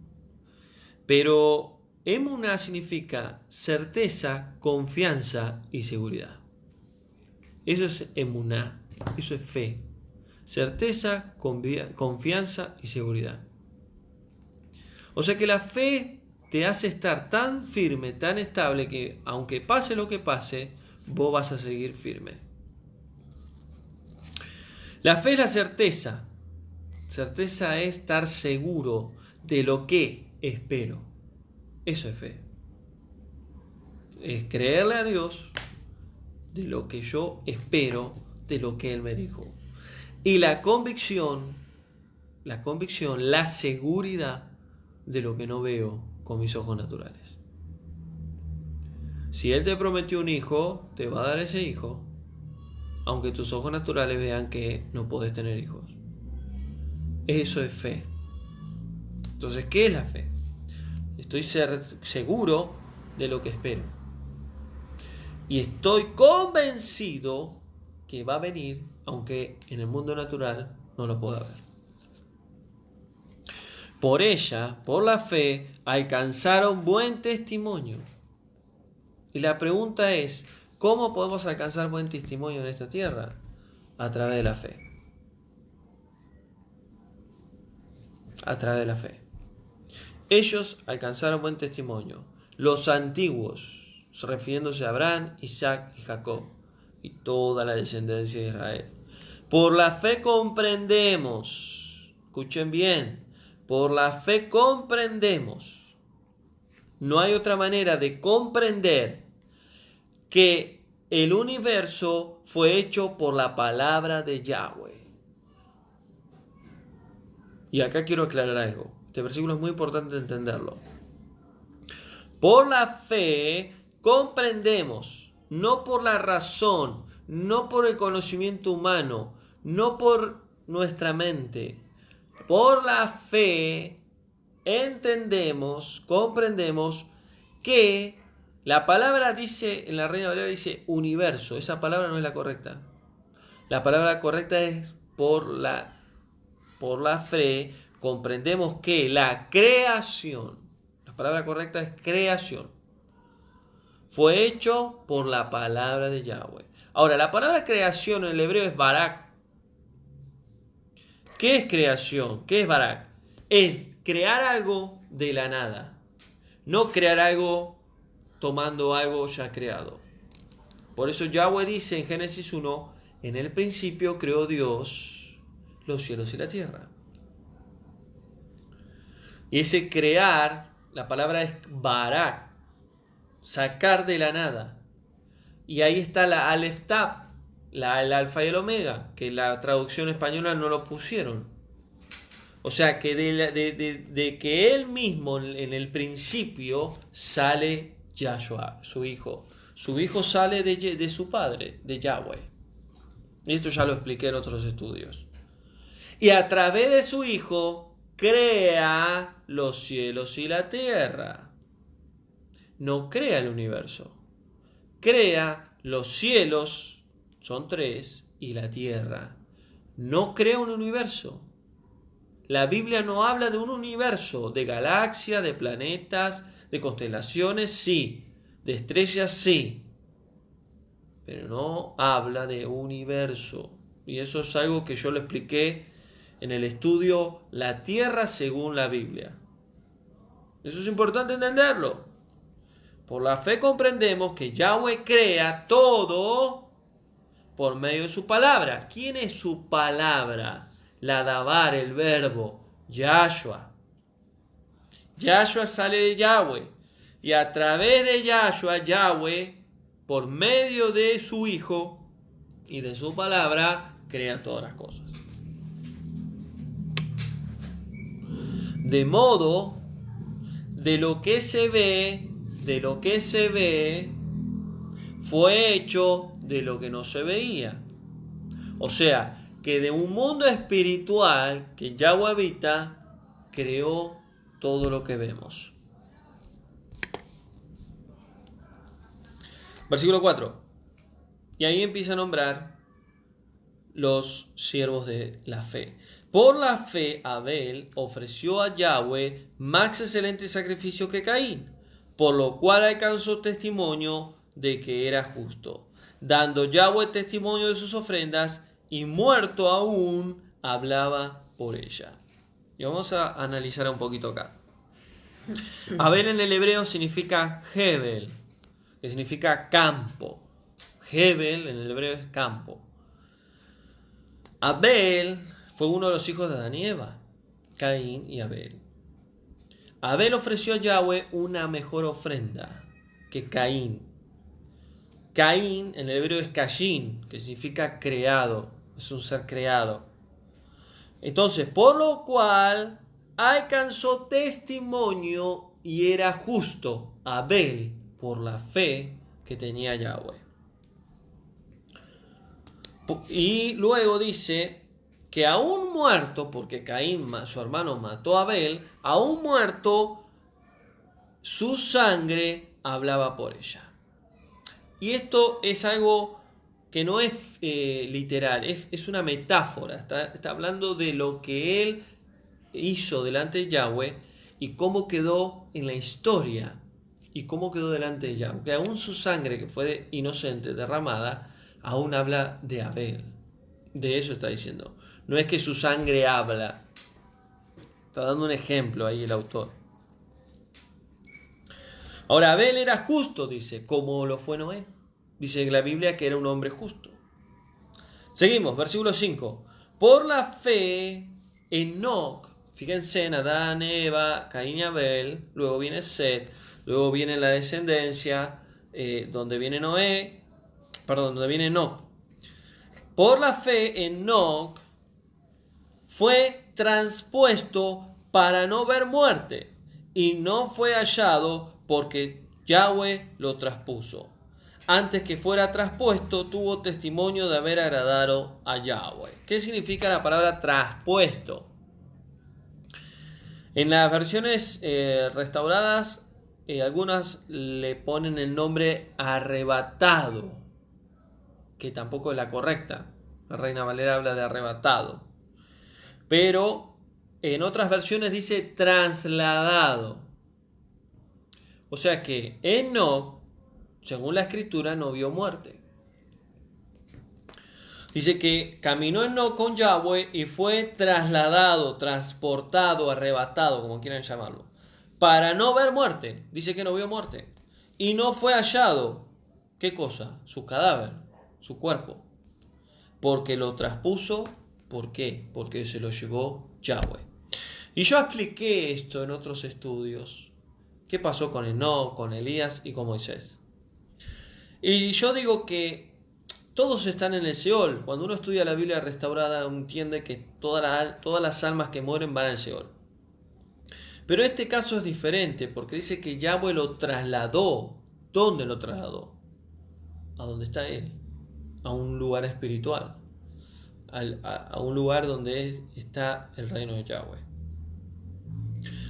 Pero emuná significa certeza, confianza y seguridad. Eso es emuná, eso es fe. Certeza, confianza y seguridad. O sea que la fe te hace estar tan firme, tan estable, que aunque pase lo que pase, vos vas a seguir firme. La fe es la certeza. Certeza es estar seguro de lo que espero. Eso es fe. Es creerle a Dios de lo que yo espero, de lo que Él me dijo. Y la convicción, la seguridad de lo que no veo con mis ojos naturales. Si Él te prometió un hijo, te va a dar ese hijo, aunque tus ojos naturales vean que no podés tener hijos. Eso es fe. Entonces, ¿qué es la fe? Estoy seguro de lo que espero. Y estoy convencido que va a venir, aunque en el mundo natural no lo pueda ver. Por ella, por la fe, alcanzaron buen testimonio. Y la pregunta es, ¿cómo podemos alcanzar buen testimonio en esta tierra? A través de la fe. a través de la fe. Ellos alcanzaron buen testimonio. Los antiguos, refiriéndose a Abraham, Isaac y Jacob, y toda la descendencia de Israel. Por la fe comprendemos, escuchen bien, por la fe comprendemos. No hay otra manera de comprender que el universo fue hecho por la palabra de Yahweh. Y acá quiero aclarar algo. Este versículo es muy importante entenderlo. Por la fe comprendemos, no por la razón, no por el conocimiento humano, no por nuestra mente. Por la fe entendemos, comprendemos que la palabra dice, en la Reina Valera dice universo. Esa palabra no es la correcta. La palabra correcta es por la fe comprendemos que la creación, la palabra correcta es creación, fue hecho por la palabra de Yahweh. Ahora, la palabra creación en el hebreo es barak. ¿Qué es creación? ¿Qué es barak? Es crear algo de la nada. No crear algo tomando algo ya creado. Por eso Yahweh dice en Génesis 1, en el principio creó Dios los cielos y la tierra. Y ese crear, la palabra es barak, sacar de la nada. Y ahí está la Aleph Taf, el alfa y el omega, que la traducción española no lo pusieron. O sea que de que él mismo en el principio sale Yahshua, su hijo. Su hijo sale de su padre, de Yahweh. Y esto ya lo expliqué en otros estudios. Y a través de su hijo crea los cielos y la tierra. No crea el universo. Crea los cielos, son 3, y la tierra. No crea un universo. La Biblia no habla de un universo, de galaxias, de planetas, de constelaciones, sí. De estrellas, sí. Pero no habla de universo. Y eso es algo que yo lo expliqué en el estudio La Tierra según la Biblia. Eso es importante entenderlo. Por la fe comprendemos que Yahweh crea todo por medio de su palabra. ¿Quién es su palabra? La Dabar, el verbo, Yahshua. Yahshua sale de Yahweh. Y a través de Yahshua, Yahweh, por medio de su Hijo y de su palabra, crea todas las cosas. De modo, de lo que se ve, fue hecho de lo que no se veía. O sea, que de un mundo espiritual que Yahweh habita, creó todo lo que vemos. Versículo 4. Y ahí empieza a nombrar los siervos de la fe. Por la fe, Abel ofreció a Yahweh más excelente sacrificio que Caín, por lo cual alcanzó testimonio de que era justo, dando Yahweh testimonio de sus ofrendas, y muerto aún hablaba por ella. Y vamos a analizar un poquito acá. Abel en el hebreo significa Hebel, que significa campo. Hebel en el hebreo es campo. Abel fue uno de los hijos de Adán y Eva, Caín y Abel. Abel ofreció a Yahweh una mejor ofrenda que Caín. Caín en el hebreo es Cashin, que significa creado, es un ser creado. Entonces, por lo cual alcanzó testimonio y era justo Abel por la fe que tenía Yahweh. Y luego dice que aún muerto, porque Caín, su hermano, mató a Abel, aún muerto, su sangre hablaba por ella. Y esto es algo que no es literal, es una metáfora. Está hablando de lo que él hizo delante de Yahweh y cómo quedó en la historia y cómo quedó delante de Yahweh. Que aún su sangre, que fue inocente, derramada, aún habla de Abel. De eso está diciendo. No es que su sangre habla. Está dando un ejemplo ahí el autor. Ahora, Abel era justo, dice, como lo fue Noé. Dice la Biblia que era un hombre justo. Seguimos, versículo 5. Por la fe, Enoc, fíjense en Adán, Eva, Caín y Abel, luego viene Set, luego viene la descendencia, donde viene donde viene Enoc. Por la fe, Enoc fue transpuesto para no ver muerte, y no fue hallado porque Yahweh lo traspuso. Antes que fuera traspuesto, tuvo testimonio de haber agradado a Yahweh. ¿Qué significa la palabra traspuesto? En las versiones restauradas, algunas le ponen el nombre arrebatado, que tampoco es la correcta. La Reina Valera habla de arrebatado. Pero en otras versiones dice trasladado. O sea que Enoc, según la escritura, no vio muerte. Dice que caminó Enoc con Yahweh y fue trasladado, transportado, arrebatado, como quieran llamarlo, para no ver muerte. Dice que no vio muerte. Y no fue hallado, ¿qué cosa? Su cadáver, su cuerpo. Porque lo traspuso, ¿por qué? Porque se lo llevó Yahweh. Y yo expliqué esto en otros estudios. ¿Qué pasó con Enoc, con Elías y con Moisés? Y yo digo que todos están en el Seol. Cuando uno estudia la Biblia restaurada, uno entiende que todas las almas que mueren van al Seol. Pero este caso es diferente, porque dice que Yahweh lo trasladó. ¿Dónde lo trasladó? A donde está él. A un lugar espiritual. A un lugar donde está el reino de Yahweh.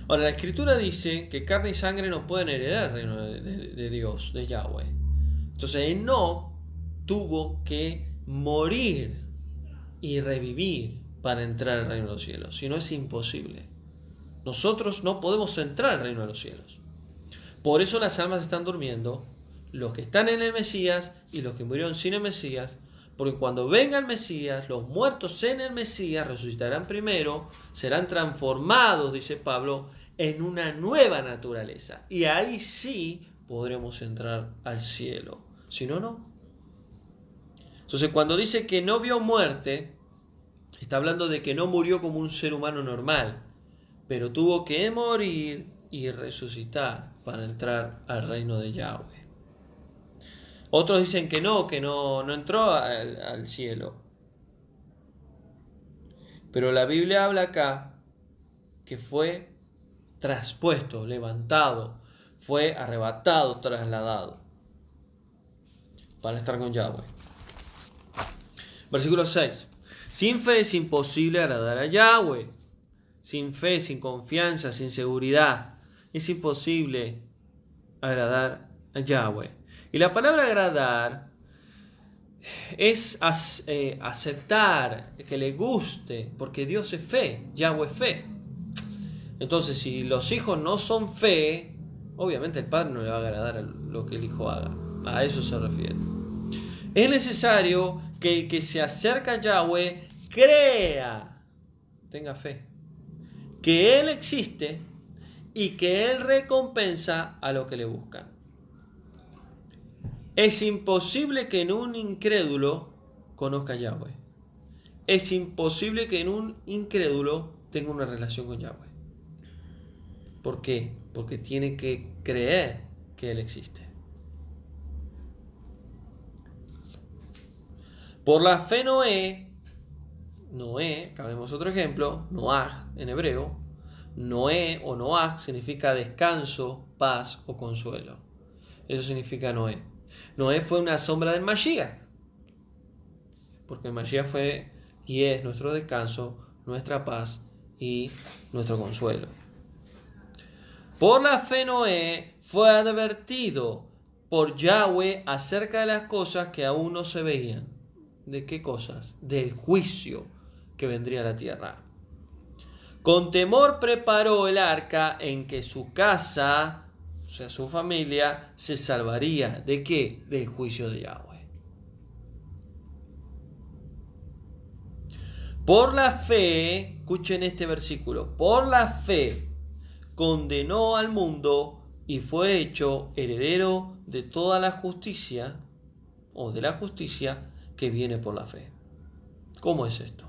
Ahora, la escritura dice que carne y sangre no pueden heredar el reino de Dios, de Yahweh. Entonces Enoc tuvo que morir y revivir para entrar al reino de los cielos. Si no, es imposible. Nosotros no podemos entrar al reino de los cielos. Por eso las almas están durmiendo, los que están en el Mesías y los que murieron sin el Mesías, porque cuando venga el Mesías, los muertos en el Mesías resucitarán primero, serán transformados, dice Pablo, en una nueva naturaleza. Y ahí sí podremos entrar al cielo. Si no, no. Entonces, cuando dice que no vio muerte, está hablando de que no murió como un ser humano normal, pero tuvo que morir y resucitar para entrar al reino de Yahweh. Otros dicen que no entró al cielo. Pero la Biblia habla acá que fue traspuesto, levantado, fue arrebatado, trasladado para estar con Yahweh. Versículo 6. Sin fe es imposible agradar a Yahweh. Sin fe, sin confianza, sin seguridad, es imposible agradar a Yahweh. Y la palabra agradar es aceptar, que le guste, porque Dios es fe, Yahweh es fe. Entonces, si los hijos no son fe, obviamente el padre no le va a agradar lo que el hijo haga. A eso se refiere. Es necesario que el que se acerca a Yahweh crea, tenga fe, que Él existe y que Él recompensa a lo que le buscan. Es imposible que en un incrédulo conozca a Yahweh. Es imposible que en un incrédulo tenga una relación con Yahweh. ¿Por qué? Porque tiene que creer que Él existe. Por la fe Noé, acá vemos otro ejemplo, Noaj en hebreo. Noé o Noaj significa descanso, paz o consuelo. Eso significa Noé. Noé fue una sombra del Mashiach, porque el Mashiach fue y es nuestro descanso, nuestra paz y nuestro consuelo. Por la fe Noé fue advertido por Yahweh acerca de las cosas que aún no se veían. ¿De qué cosas? Del juicio que vendría a la tierra. Con temor preparó el arca en que su casa, o sea, su familia, se salvaría. ¿De qué? Del juicio de Yahweh. Por la fe, escuchen este versículo, por la fe condenó al mundo y fue hecho heredero de toda la justicia, o de la justicia que viene por la fe. ¿Cómo es esto?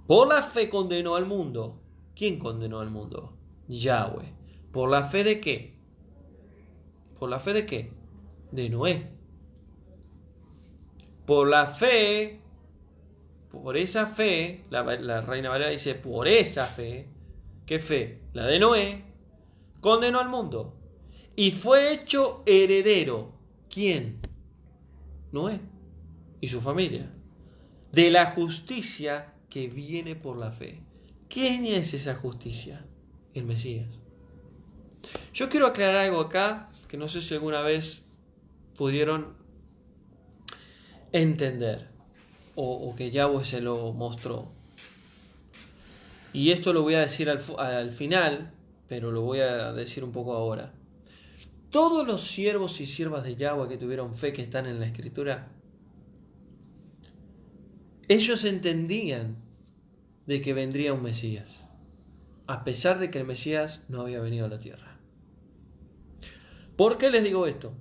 Por la fe condenó al mundo. ¿Quién condenó al mundo? Yahweh. ¿Por la fe de qué? ¿Por la fe de qué? De Noé. Por la fe, por esa fe, la Reina Valera dice, por esa fe, ¿qué fe? La de Noé, condenó al mundo y fue hecho heredero. ¿Quién? Noé y su familia. De la justicia que viene por la fe. ¿Quién es esa justicia? El Mesías. Yo quiero aclarar algo acá, que no sé si alguna vez pudieron entender, o que Yahweh se lo mostró. Y esto lo voy a decir al final, pero lo voy a decir un poco ahora. Todos los siervos y siervas de Yahweh que tuvieron fe, que están en la Escritura, ellos entendían de que vendría un Mesías, a pesar de que el Mesías no había venido a la tierra. ¿Por qué les digo esto?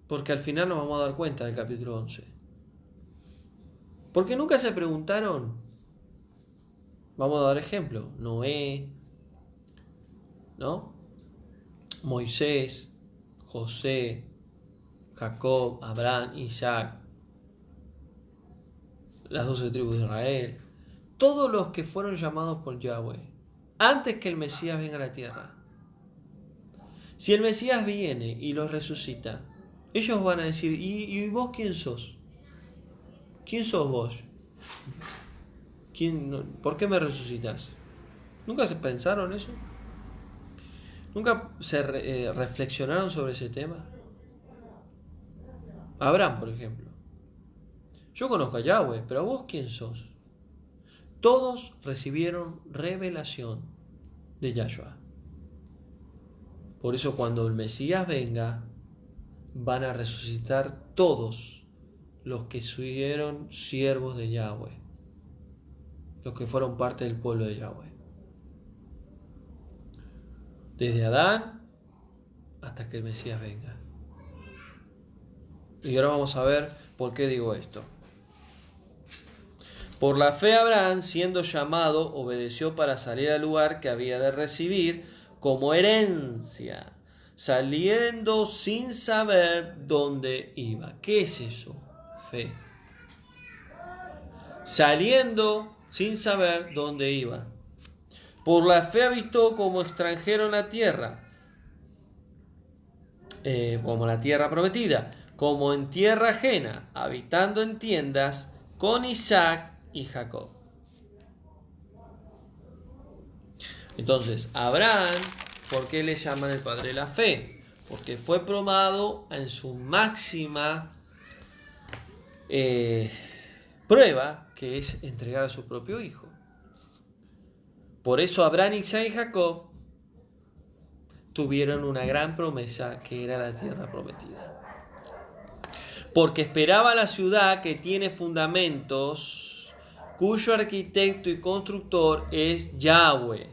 Porque al final nos vamos a dar cuenta del capítulo 11. Porque nunca se preguntaron, vamos a dar ejemplo, Noé, ¿no? Moisés, José, Jacob, Abraham, Isaac, las 12 tribus de Israel, todos los que fueron llamados por Yahweh, antes que el Mesías venga a la tierra. Si el Mesías viene y los resucita, ellos van a decir, ¿y vos quién sos? ¿Quién sos vos? ¿Por qué me resucitas? ¿Nunca se pensaron eso? ¿Nunca se reflexionaron sobre ese tema? Abraham, por ejemplo. Yo conozco a Yahweh, pero ¿vos quién sos? Todos recibieron revelación de Yahshua. Por eso cuando el Mesías venga, van a resucitar todos los que fueron siervos de Yahweh, los que fueron parte del pueblo de Yahweh. Desde Adán hasta que el Mesías venga. Y ahora vamos a ver por qué digo esto. Por la fe Abraham, siendo llamado, obedeció para salir al lugar que había de recibir como herencia, saliendo sin saber dónde iba. ¿Qué es eso? Fe. Saliendo sin saber dónde iba. Por la fe habitó como extranjero en la tierra, como la tierra prometida, como en tierra ajena, habitando en tiendas con Isaac y Jacob. Entonces, Abraham, ¿por qué le llaman el padre de la fe? Porque fue probado en su máxima prueba, que es entregar a su propio hijo. Por eso Abraham, Isaac y Jacob tuvieron una gran promesa, que era la tierra prometida. Porque esperaba la ciudad que tiene fundamentos, cuyo arquitecto y constructor es Yahweh.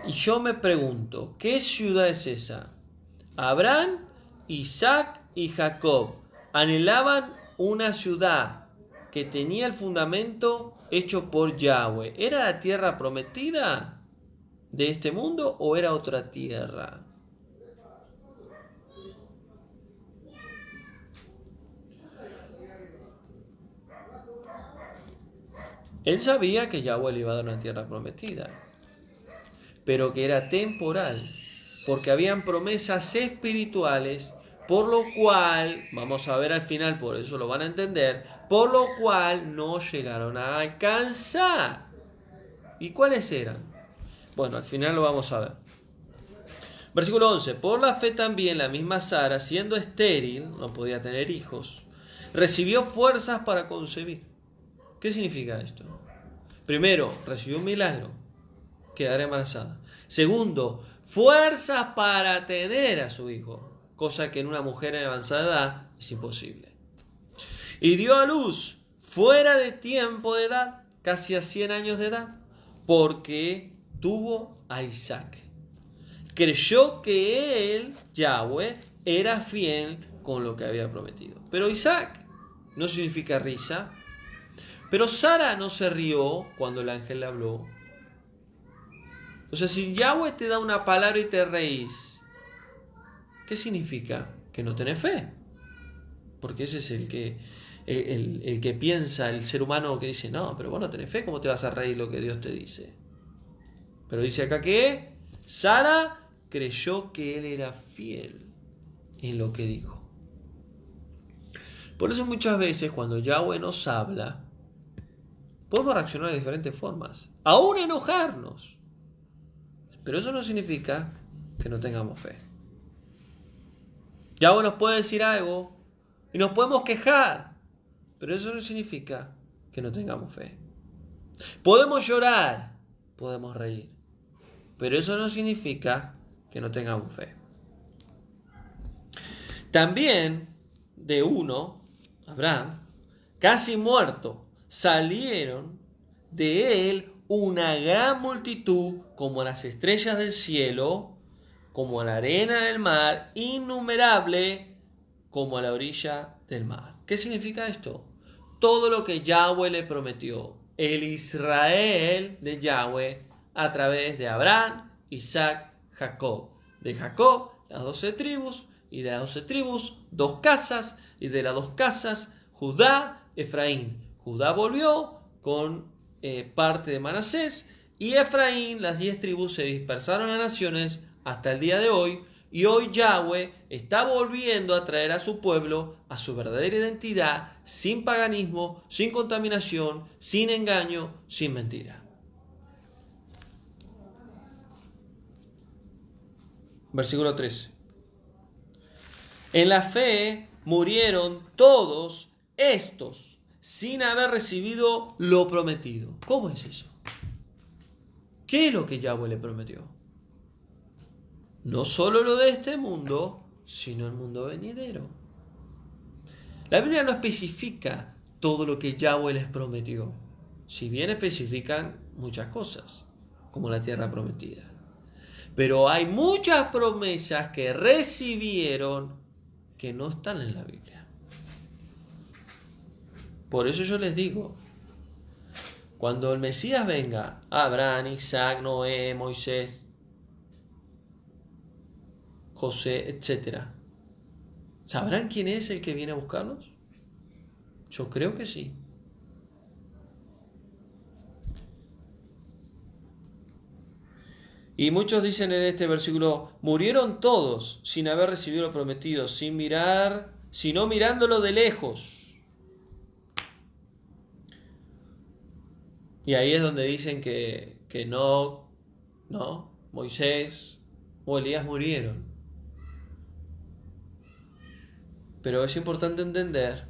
Y yo me pregunto, ¿qué ciudad es esa? Abraham, Isaac y Jacob anhelaban una ciudad que tenía el fundamento hecho por Yahweh. ¿Era la tierra prometida de este mundo o era otra tierra? Él sabía que Yahweh le iba a dar una tierra prometida, pero que era temporal, porque habían promesas espirituales, por lo cual, vamos a ver al final, por eso lo van a entender, por lo cual no llegaron a alcanzar. ¿Y cuáles eran? Bueno, al final lo vamos a ver. Versículo 11. Por la fe también la misma Sara, siendo estéril, no podía tener hijos, recibió fuerzas para concebir. ¿Qué significa esto? Primero, recibió un milagro, quedar embarazada. Segundo, fuerzas para tener a su hijo. cosa que en una mujer en avanzada edad es imposible. Y dio a luz fuera de tiempo de edad, casi a 100 años de edad, porque tuvo a Isaac. Creyó que él, Yahweh, era fiel con lo que había prometido. Pero Isaac no significa risa. Pero Sara no se rió cuando el ángel le habló. O sea, si Yahweh te da una palabra y te reís, ¿qué significa? Que no tenés fe. Porque ese es el que piensa, el ser humano que dice, no, pero vos no tenés fe, ¿cómo te vas a reír lo que Dios te dice? Pero dice acá que Sara creyó que él era fiel en lo que dijo. Por eso muchas veces cuando Yahweh nos habla, podemos reaccionar de diferentes formas, aún enojarnos. Pero eso no significa que no tengamos fe. Yahweh nos puede decir algo y nos podemos quejar, pero eso no significa que no tengamos fe. Podemos llorar, podemos reír, pero eso no significa que no tengamos fe. También de uno, Abraham, casi muerto, salieron de él una gran multitud, como las estrellas del cielo, como la arena del mar, innumerable como a la orilla del mar. ¿Qué significa esto? Todo lo que Yahweh le prometió, el Israel de Yahweh, a través de Abraham, Isaac, Jacob. De Jacob, las 12 tribus, y de las 12 tribus, 2 casas, y de las 2 casas, Judá, Efraín. Judá volvió con parte de Manasés, y Efraín, las 10 tribus se dispersaron a naciones hasta el día de hoy, y hoy Yahweh está volviendo a traer a su pueblo a su verdadera identidad, sin paganismo, sin contaminación, sin engaño, sin mentira. Versículo 13. En la fe murieron todos estos sin haber recibido lo prometido. ¿Cómo es eso? ¿Qué es lo que Yahweh le prometió? No solo lo de este mundo, sino el mundo venidero. La Biblia no especifica todo lo que Yahweh les prometió, si bien especifican muchas cosas, como la tierra prometida. Pero hay muchas promesas que recibieron que no están en la Biblia. Por eso yo les digo, cuando el Mesías venga, Abraham, Isaac, Noé, Moisés, José, etc., ¿sabrán quién es el que viene a buscarlos? Yo creo que sí. Y muchos dicen en este versículo, murieron todos sin haber recibido lo prometido, sin mirar, sino mirándolo de lejos. Y ahí es donde dicen que no, Moisés o Elías murieron. Pero es importante entender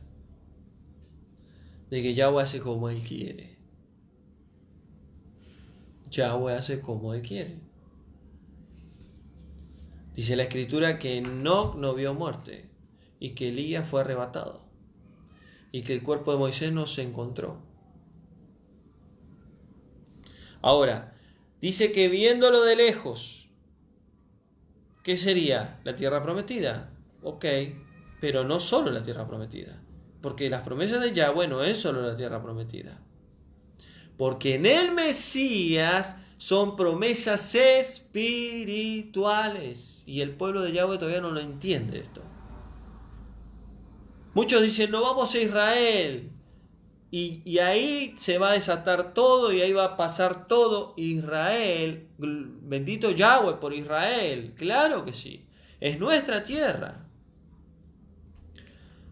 de que Yahweh hace como Él quiere. Yahweh hace como Él quiere. Dice la Escritura que Enoc no vio muerte y que Elías fue arrebatado y que el cuerpo de Moisés no se encontró. Ahora, dice que viéndolo de lejos, ¿qué sería? La tierra prometida. Ok, pero no solo la tierra prometida. Porque las promesas de Yahweh no es solo la tierra prometida. Porque en el Mesías son promesas espirituales. Y el pueblo de Yahweh todavía no lo entiende esto. Muchos dicen, no vamos a Israel. Y ahí se va a desatar todo y ahí va a pasar todo. Israel, bendito Yahweh por Israel. Claro que sí. Es nuestra tierra.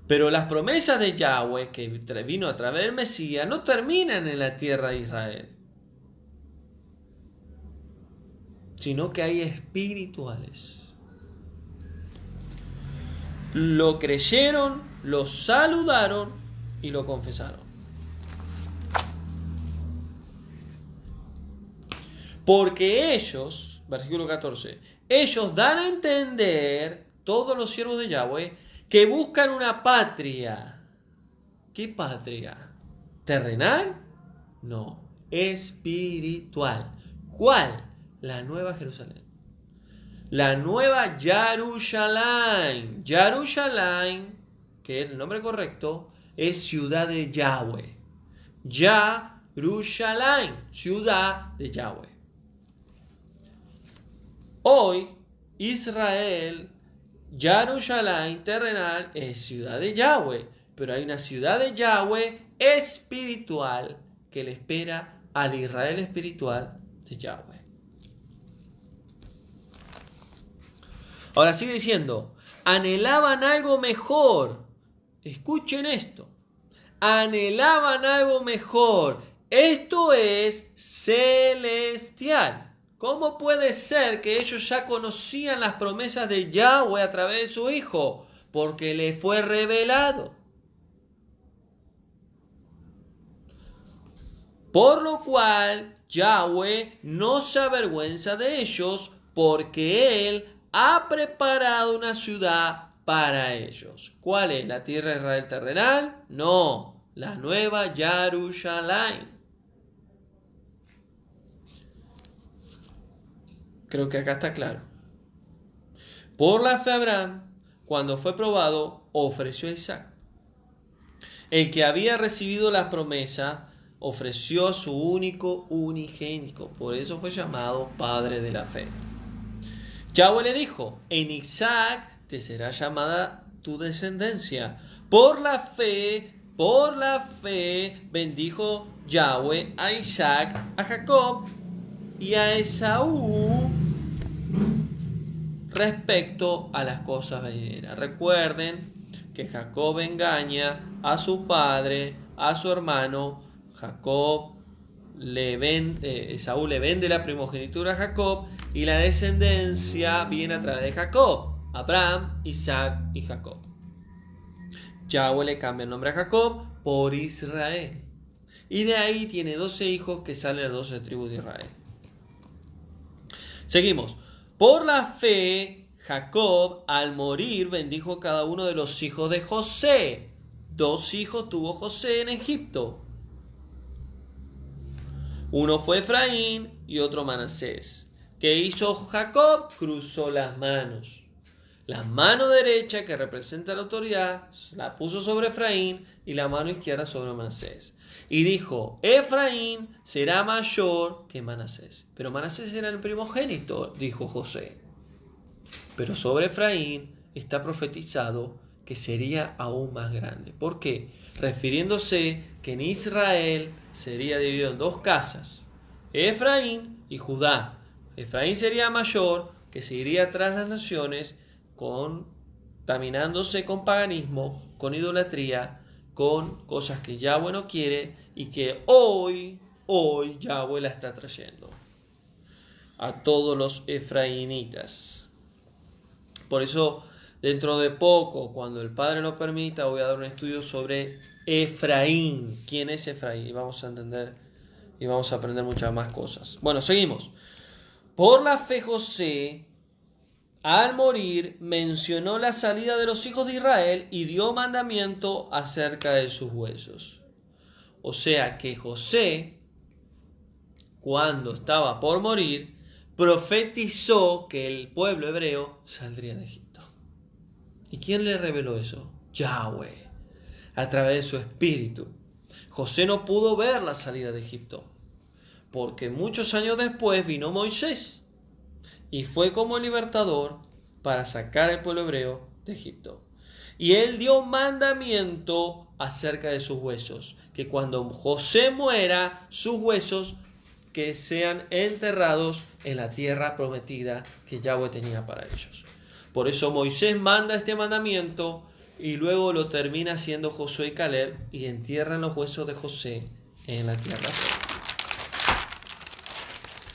Pero las promesas de Yahweh que vino a través del Mesías no terminan en la tierra de Israel, sino que hay espirituales. Lo creyeron, lo saludaron y lo confesaron. Porque ellos, versículo 14, ellos dan a entender todos los siervos de Yahweh que buscan una patria. ¿Qué patria? ¿Terrenal? No, espiritual. ¿Cuál? La Nueva Jerusalén. La Nueva Jerusalén. Jerusalén, que es el nombre correcto, es ciudad de Yahweh. Jerusalén, ciudad de Yahweh. Hoy, Israel, Jerusalén terrenal es ciudad de Yahweh, pero hay una ciudad de Yahweh espiritual que le espera al Israel espiritual de Yahweh. Ahora sigue diciendo, anhelaban algo mejor. Escuchen esto. Anhelaban algo mejor. Esto es celestial. ¿Cómo puede ser que ellos ya conocían las promesas de Yahweh a través de su Hijo? Porque le fue revelado. Por lo cual Yahweh no se avergüenza de ellos, porque Él ha preparado una ciudad para ellos. ¿Cuál es? ¿La tierra de Israel terrenal? No, la nueva Jerusalén. Creo que acá está claro. Por la fe Abraham, cuando fue probado, ofreció a Isaac. El que había recibido la promesa, ofreció a su único unigénito. Por eso fue llamado Padre de la Fe. Yahweh le dijo, en Isaac te será llamada tu descendencia. Por la fe, bendijo Yahweh a Isaac, a Jacob y a Esaú respecto a las cosas venideras. Recuerden que Jacob engaña a su padre, a su hermano. Esaú le vende la primogenitura a Jacob y la descendencia viene a través de Jacob, Abraham, Isaac y Jacob. Yahweh le cambia el nombre a Jacob por Israel. Y de ahí tiene 12 hijos que salen de 12 tribus de Israel. Seguimos. Por la fe, Jacob al morir bendijo cada uno de los hijos de José. 2 hijos tuvo José en Egipto. Uno fue Efraín y otro Manasés. ¿Qué hizo Jacob? Cruzó las manos. La mano derecha, que representa la autoridad, la puso sobre Efraín y la mano izquierda sobre Manasés. Y dijo, Efraín será mayor que Manasés. Pero Manasés era el primogénito, dijo José. Pero sobre Efraín está profetizado que sería aún más grande. ¿Por qué? Refiriéndose que en Israel sería dividido en 2 casas, Efraín y Judá. Efraín sería mayor, que seguiría tras las naciones, contaminándose con paganismo, con idolatría, con cosas que Yahweh no quiere y que hoy Yahweh la está trayendo a todos los efraínitas. Por eso, dentro de poco, cuando el Padre lo permita, voy a dar un estudio sobre Efraín. ¿Quién es Efraín? Y vamos a entender y vamos a aprender muchas más cosas. Bueno, seguimos. Por la fe José, al morir, mencionó la salida de los hijos de Israel y dio mandamiento acerca de sus huesos. O sea que José, cuando estaba por morir, profetizó que el pueblo hebreo saldría de Egipto. ¿Y quién le reveló eso? Yahweh, a través de su espíritu. José no pudo ver la salida de Egipto, porque muchos años después vino Moisés y fue como libertador para sacar al pueblo hebreo de Egipto. Y él dio mandamiento acerca de sus huesos, que cuando José muera, sus huesos que sean enterrados en la tierra prometida que Yahweh tenía para ellos. Por eso Moisés manda este mandamiento y luego lo termina haciendo Josué y Caleb y entierran los huesos de José en la tierra.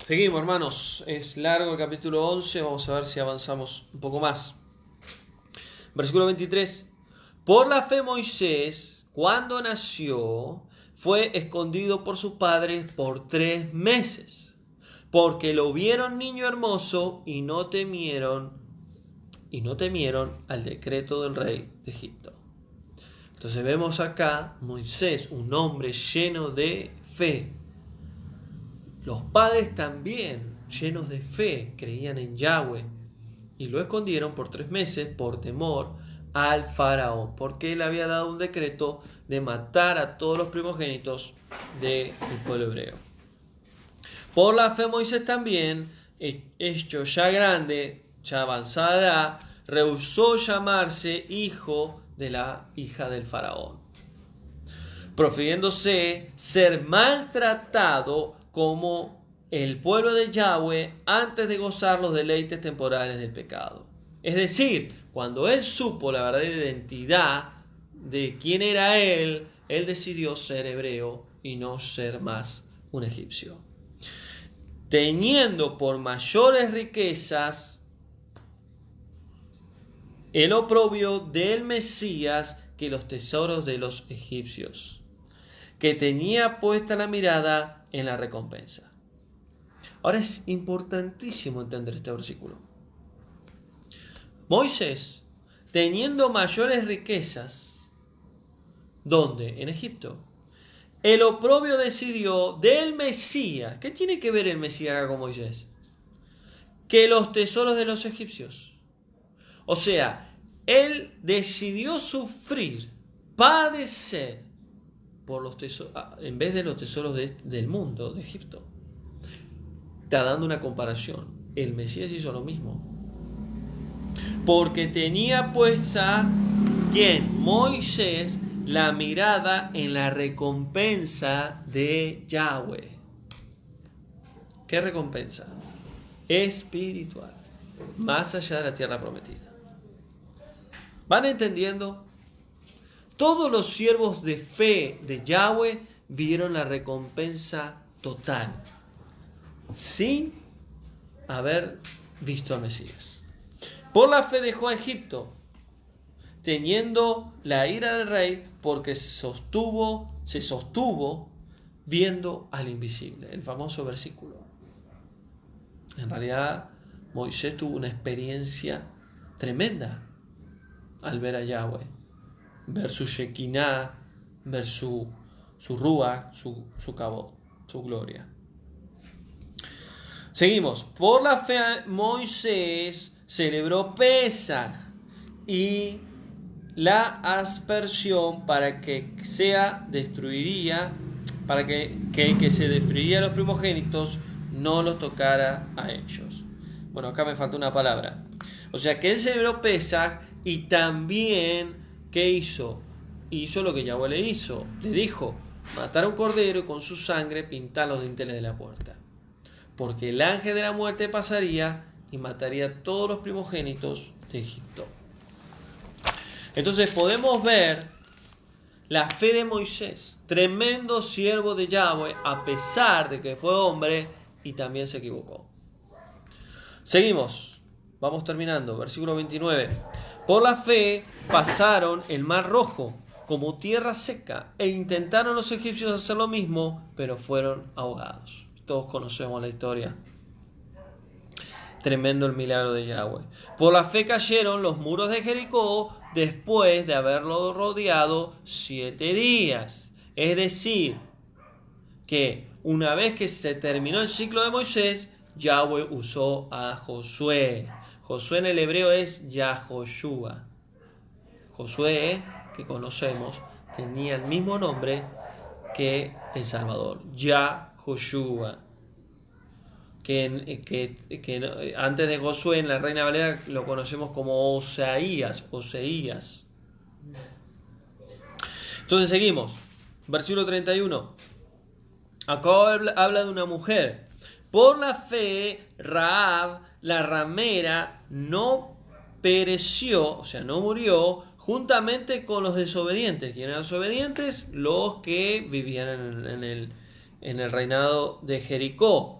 Seguimos, hermanos. Es largo el capítulo 11. Vamos a ver si avanzamos un poco más. Versículo 23. Por la fe Moisés, cuando nació, fue escondido por sus padres por 3 meses, porque lo vieron niño hermoso y no temieron y no temieron al decreto del rey de Egipto. Entonces vemos acá Moisés, un hombre lleno de fe. Los padres también, llenos de fe, creían en Yahweh y lo escondieron por 3 meses por temor al faraón, porque él había dado un decreto de matar a todos los primogénitos del pueblo hebreo. Por la fe Moisés también, hecho ya grande, ya avanzada edad, rehusó llamarse hijo de la hija del faraón, profiriéndose ser maltratado como el pueblo de Yahweh antes de gozar los deleites temporales del pecado. Es decir, cuando él supo la verdadera identidad de quién era él decidió ser hebreo y no ser más un egipcio, teniendo por mayores riquezas el oprobio del Mesías que los tesoros de los egipcios, que tenía puesta la mirada en la recompensa. Ahora es importantísimo entender este versículo. Moisés, teniendo mayores riquezas, ¿dónde? En Egipto. El oprobio decidió del Mesías. ¿Qué tiene que ver el Mesías acá con Moisés? Que los tesoros de los egipcios. O sea, él decidió sufrir, padecer por los tesoros, en vez de los tesoros del mundo, de Egipto. Está dando una comparación. El Mesías hizo lo mismo. Porque tenía puesta, ¿quién? Moisés, la mirada en la recompensa de Yahweh. ¿Qué recompensa? Espiritual, más allá de la tierra prometida. ¿Van entendiendo? Todos los siervos de fe de Yahweh vieron la recompensa total, sin haber visto al Mesías. Por la fe dejó a Egipto, teniendo la ira del rey, porque se sostuvo viendo al invisible. El famoso versículo. En realidad, Moisés tuvo una experiencia tremenda al ver a Yahweh, ver su Shekinah, ver su Ruach, su Kabod, su gloria. Seguimos. Por la fe Moisés celebró Pesaj y la aspersión para que se destruiría los primogénitos no los tocara a ellos. Bueno, acá me falta una palabra. O sea que él celebró Pesaj y también, ¿qué hizo? Hizo lo que Yahweh le hizo. Le dijo, matar a un cordero y con su sangre pintar los dinteles de la puerta. Porque el ángel de la muerte pasaría y mataría a todos los primogénitos de Egipto. Entonces podemos ver la fe de Moisés, tremendo siervo de Yahweh, a pesar de que fue hombre y también se equivocó. Seguimos, vamos terminando, versículo 29. Por la fe pasaron el mar rojo como tierra seca e intentaron los egipcios hacer lo mismo, pero fueron ahogados. Todos conocemos la historia. Tremendo el milagro de Yahweh. Por la fe cayeron los muros de Jericó después de haberlo rodeado 7 días. Es decir, que una vez que se terminó el ciclo de Moisés, Yahweh usó a Josué. Josué en el hebreo es Yahoshua. Josué, que conocemos, tenía el mismo nombre que el Salvador, Yahoshua. Que antes de Josué en la Reina Valera lo conocemos como Oseías. Entonces seguimos. Versículo 31. Acá habla de una mujer. Por la fe, Rahab, la ramera, no pereció, o sea, no murió, juntamente con los desobedientes. ¿Quiénes eran los desobedientes? Los que vivían en el reinado de Jericó.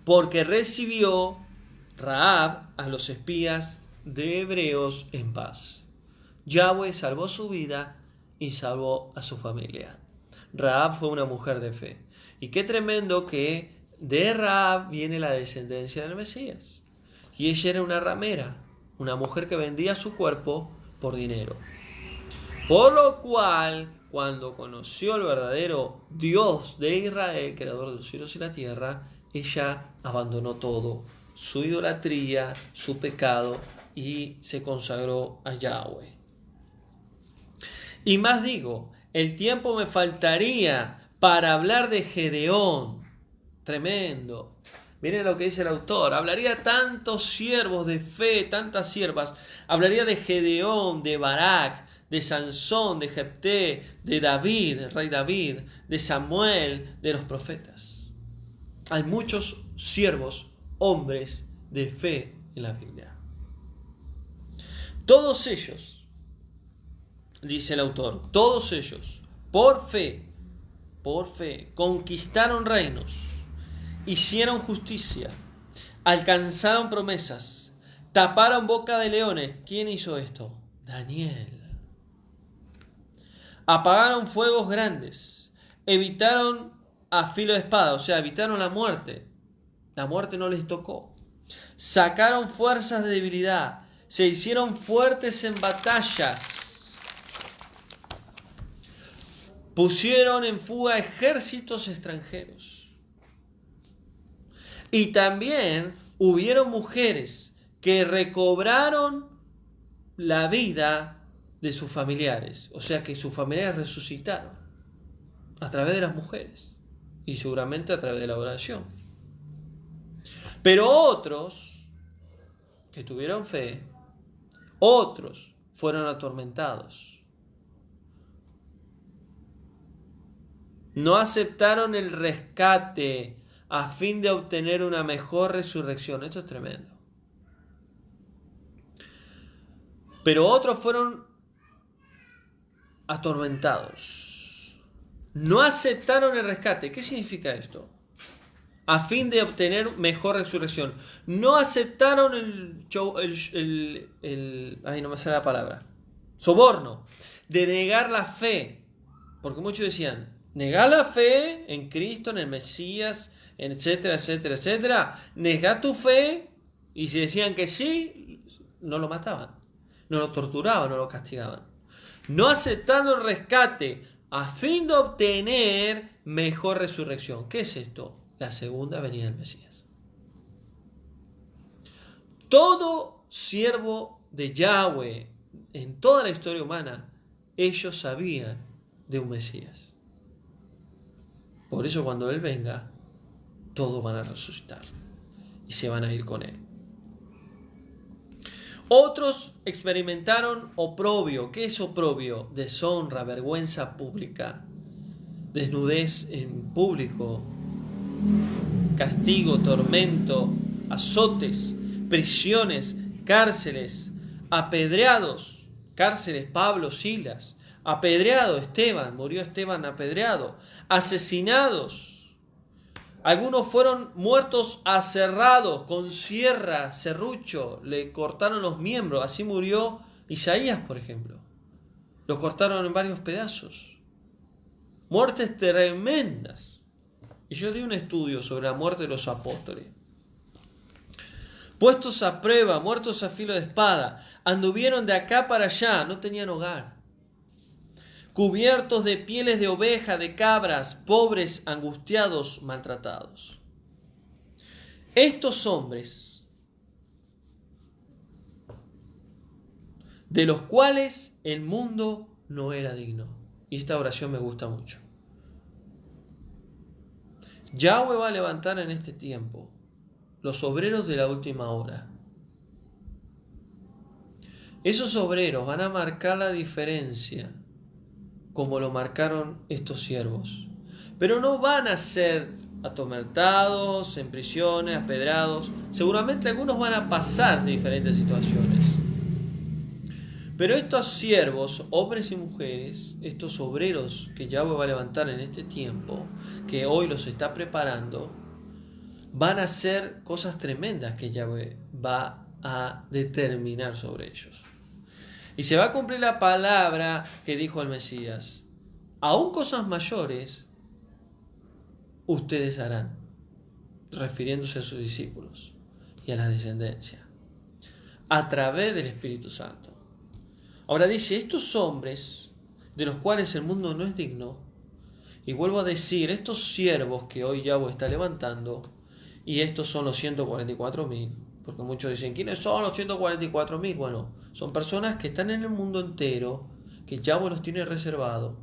Porque recibió Rahab a los espías de hebreos en paz. Yahweh salvó su vida y salvó a su familia. Rahab fue una mujer de fe. Y qué tremendo que de Rahab viene la descendencia del Mesías. y ella era una ramera, una mujer que vendía su cuerpo por dinero. Por lo cual, cuando conoció al verdadero Dios de Israel, creador de los cielos y la tierra, ella abandonó todo, su idolatría, su pecado, y se consagró a Yahweh. Y más digo, el tiempo me faltaría para hablar de Gedeón. Tremendo. Miren lo que dice el autor. Hablaría tantos siervos de fe, tantas siervas. Hablaría de Gedeón, de Barak, de Sansón, de Jefté, de David, el rey David, de Samuel, de los profetas. Hay muchos siervos, hombres de fe en la Biblia. Todos ellos, dice el autor, todos ellos, por fe, conquistaron reinos, hicieron justicia, alcanzaron promesas, taparon boca de leones. ¿Quién hizo esto? Daniel. Apagaron fuegos grandes, evitaron a filo de espada, o sea, evitaron la muerte. La muerte no les tocó. Sacaron fuerzas de debilidad, se hicieron fuertes en batallas. Pusieron en fuga ejércitos extranjeros. Y también hubieron mujeres que recobraron la vida de sus familiares. O sea que sus familiares resucitaron a través de las mujeres. Y seguramente a través de la oración. Pero otros que tuvieron fe, otros fueron atormentados. No aceptaron el rescate a fin de obtener una mejor resurrección. Esto es tremendo. Pero otros fueron atormentados. No aceptaron el rescate. ¿Qué significa esto? A fin de obtener mejor resurrección. No aceptaron ay, no me sale la palabra. Soborno. De negar la fe. Porque muchos decían, negar la fe en Cristo, en el Mesías, etcétera, etcétera, etcétera. Negar tu fe, y si decían que sí, no lo mataban. No lo torturaban, no lo castigaban. No aceptando el rescate a fin de obtener mejor resurrección. ¿Qué es esto? La segunda venida del Mesías. Todo siervo de Yahweh en toda la historia humana, ellos sabían de un Mesías. Por eso cuando Él venga, todos van a resucitar y se van a ir con Él. Otros experimentaron oprobio. ¿Qué es oprobio? Deshonra, vergüenza pública, desnudez en público, castigo, tormento, azotes, prisiones, cárceles, apedreados, cárceles, Pablo, Silas, apedreado, Esteban, murió Esteban apedreado, asesinados. Algunos fueron muertos aserrados con sierra, serrucho, le cortaron los miembros. Así murió Isaías, por ejemplo. Lo cortaron en varios pedazos. Muertes tremendas. Y yo di un estudio sobre la muerte de los apóstoles. Puestos a prueba, muertos a filo de espada, anduvieron de acá para allá, no tenían hogar. Cubiertos de pieles de oveja, de cabras, pobres, angustiados, maltratados. Estos hombres, de los cuales el mundo no era digno. Y esta oración me gusta mucho. Yahweh va a levantar en este tiempo los obreros de la última hora. Esos obreros van a marcar la diferencia como lo marcaron estos siervos. Pero no van a ser atormentados, en prisiones, apedrados. Seguramente algunos van a pasar de diferentes situaciones. Pero estos siervos, hombres y mujeres, estos obreros que Yahweh va a levantar en este tiempo, que hoy los está preparando, van a hacer cosas tremendas que Yahweh va a determinar sobre ellos. Y se va a cumplir la palabra que dijo el Mesías. Aún cosas mayores ustedes harán, refiriéndose a sus discípulos y a la descendencia. a través del Espíritu Santo. Ahora dice, estos hombres de los cuales el mundo no es digno, y vuelvo a decir, estos siervos que hoy Yahweh está levantando, y estos son los 144.000, porque muchos dicen, ¿quiénes son los 144.000? Bueno, son personas que están en el mundo entero, que Yahweh los tiene reservado,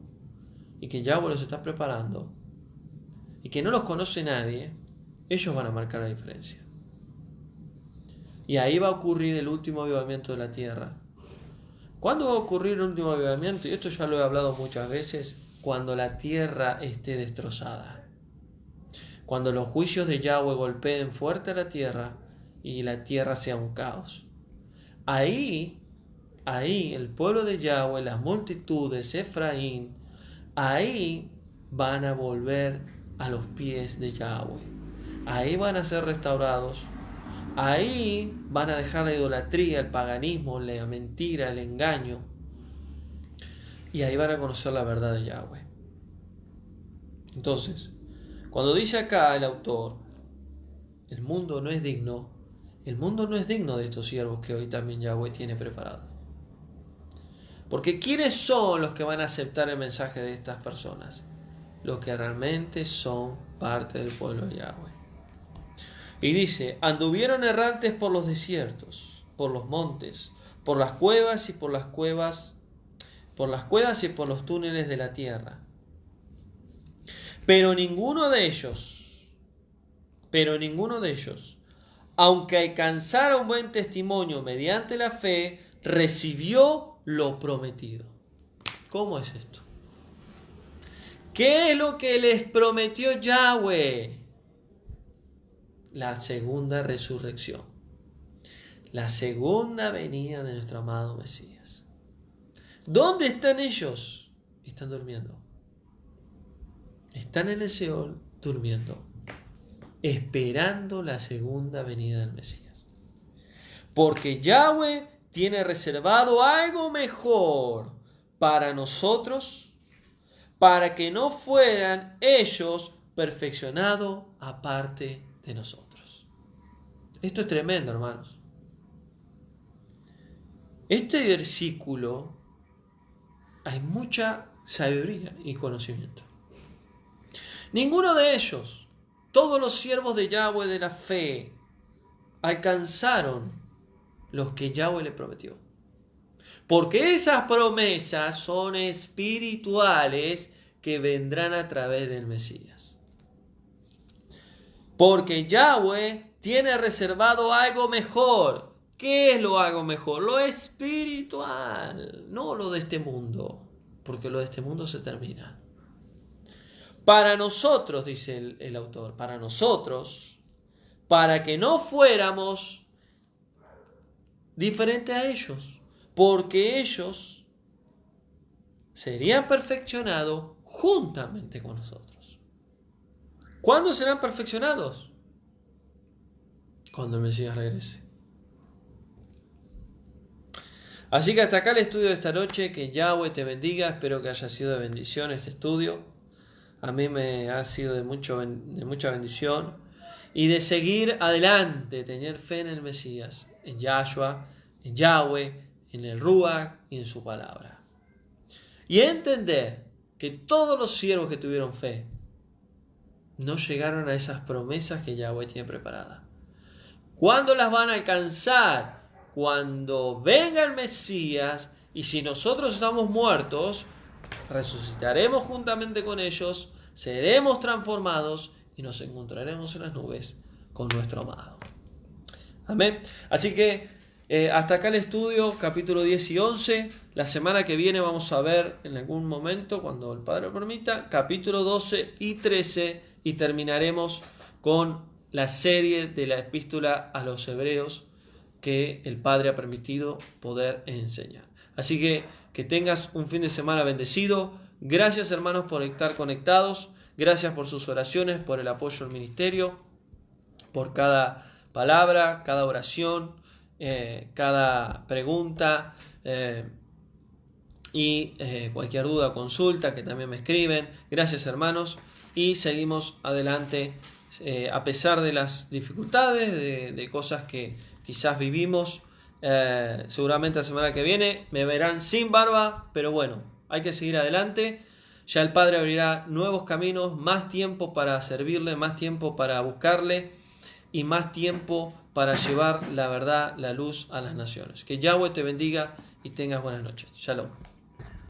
y que Yahweh los está preparando, y que no los conoce nadie. Ellos van a marcar la diferencia. Y ahí va a ocurrir el último avivamiento de la tierra. ¿Cuándo va a ocurrir el último avivamiento? Y esto ya lo he hablado muchas veces. Cuando la tierra esté destrozada. Cuando los juicios de Yahweh golpeen fuerte a la tierra y la tierra sea un caos. Ahí el pueblo de Yahweh, las multitudes, Efraín, ahí van a volver a los pies de Yahweh. Ahí van a ser restaurados. Ahí van a dejar la idolatría, el paganismo, la mentira, el engaño. Y ahí van a conocer la verdad de Yahweh. Entonces, cuando dice acá el autor, el mundo no es digno, el mundo no es digno de estos siervos que hoy también Yahweh tiene preparados. Porque ¿quiénes son los que van a aceptar el mensaje de estas personas? Los que realmente son parte del pueblo de Yahweh. Y dice, anduvieron errantes por los desiertos, por los montes, por las cuevas y por las cuevas y por los túneles de la tierra. Pero ninguno de ellos, aunque alcanzara un buen testimonio mediante la fe, recibió lo prometido. ¿Cómo es esto? ¿Qué es lo que les prometió Yahweh? La segunda resurrección. La segunda venida de nuestro amado Mesías. ¿Dónde están ellos? Están durmiendo. Están en el Seol durmiendo. Esperando la segunda venida del Mesías. Porque Yahweh tiene reservado algo mejor para nosotros, para que no fueran ellos perfeccionados aparte de nosotros. Esto es tremendo, hermanos. Este versículo hay mucha sabiduría y conocimiento. Ninguno de ellos, todos los siervos de Yahweh de la fe, alcanzaron los que Yahweh le prometió. Porque esas promesas son espirituales que vendrán a través del Mesías. Porque Yahweh tiene reservado algo mejor. ¿Qué es lo algo mejor? Lo espiritual, no lo de este mundo, porque lo de este mundo se termina. Para nosotros, dice el autor, para nosotros, para que no fuéramos diferentes a ellos, porque ellos serían perfeccionados juntamente con nosotros. ¿Cuándo serán perfeccionados? Cuando el Mesías regrese. Así que hasta acá el estudio de esta noche. Que Yahweh te bendiga. Espero que haya sido de bendición este estudio. A mí me ha sido de mucha bendición. Y de seguir adelante, tener fe en el Mesías, en Yahshua, en Yahweh, en el Ruach y en su palabra. Y entender que todos los siervos que tuvieron fe no llegaron a esas promesas que Yahweh tiene preparadas. ¿Cuándo las van a alcanzar? Cuando venga el Mesías, y si nosotros estamos muertos, resucitaremos juntamente con ellos, seremos transformados y nos encontraremos en las nubes con nuestro amado. Amén. Así que hasta acá el estudio, capítulo 10 y 11. La semana que viene vamos a ver en algún momento, cuando el Padre lo permita, capítulo 12 y 13, y terminaremos con la serie de la epístola a los hebreos que el Padre ha permitido poder enseñar. Así que tengas un fin de semana bendecido. Gracias, hermanos, por estar conectados. Gracias por sus oraciones, por el apoyo al ministerio, por cada palabra, cada oración, cada pregunta y cualquier duda o consulta que también me escriben. Gracias, hermanos, y seguimos adelante a pesar de las dificultades, de cosas que quizás vivimos. Seguramente la semana que viene me verán sin barba, pero bueno, hay que seguir adelante. Ya el Padre abrirá nuevos caminos, más tiempo para servirle, más tiempo para buscarle y más tiempo para llevar la verdad, la luz a las naciones. Que Yahweh te bendiga y tengas buenas noches. Shalom.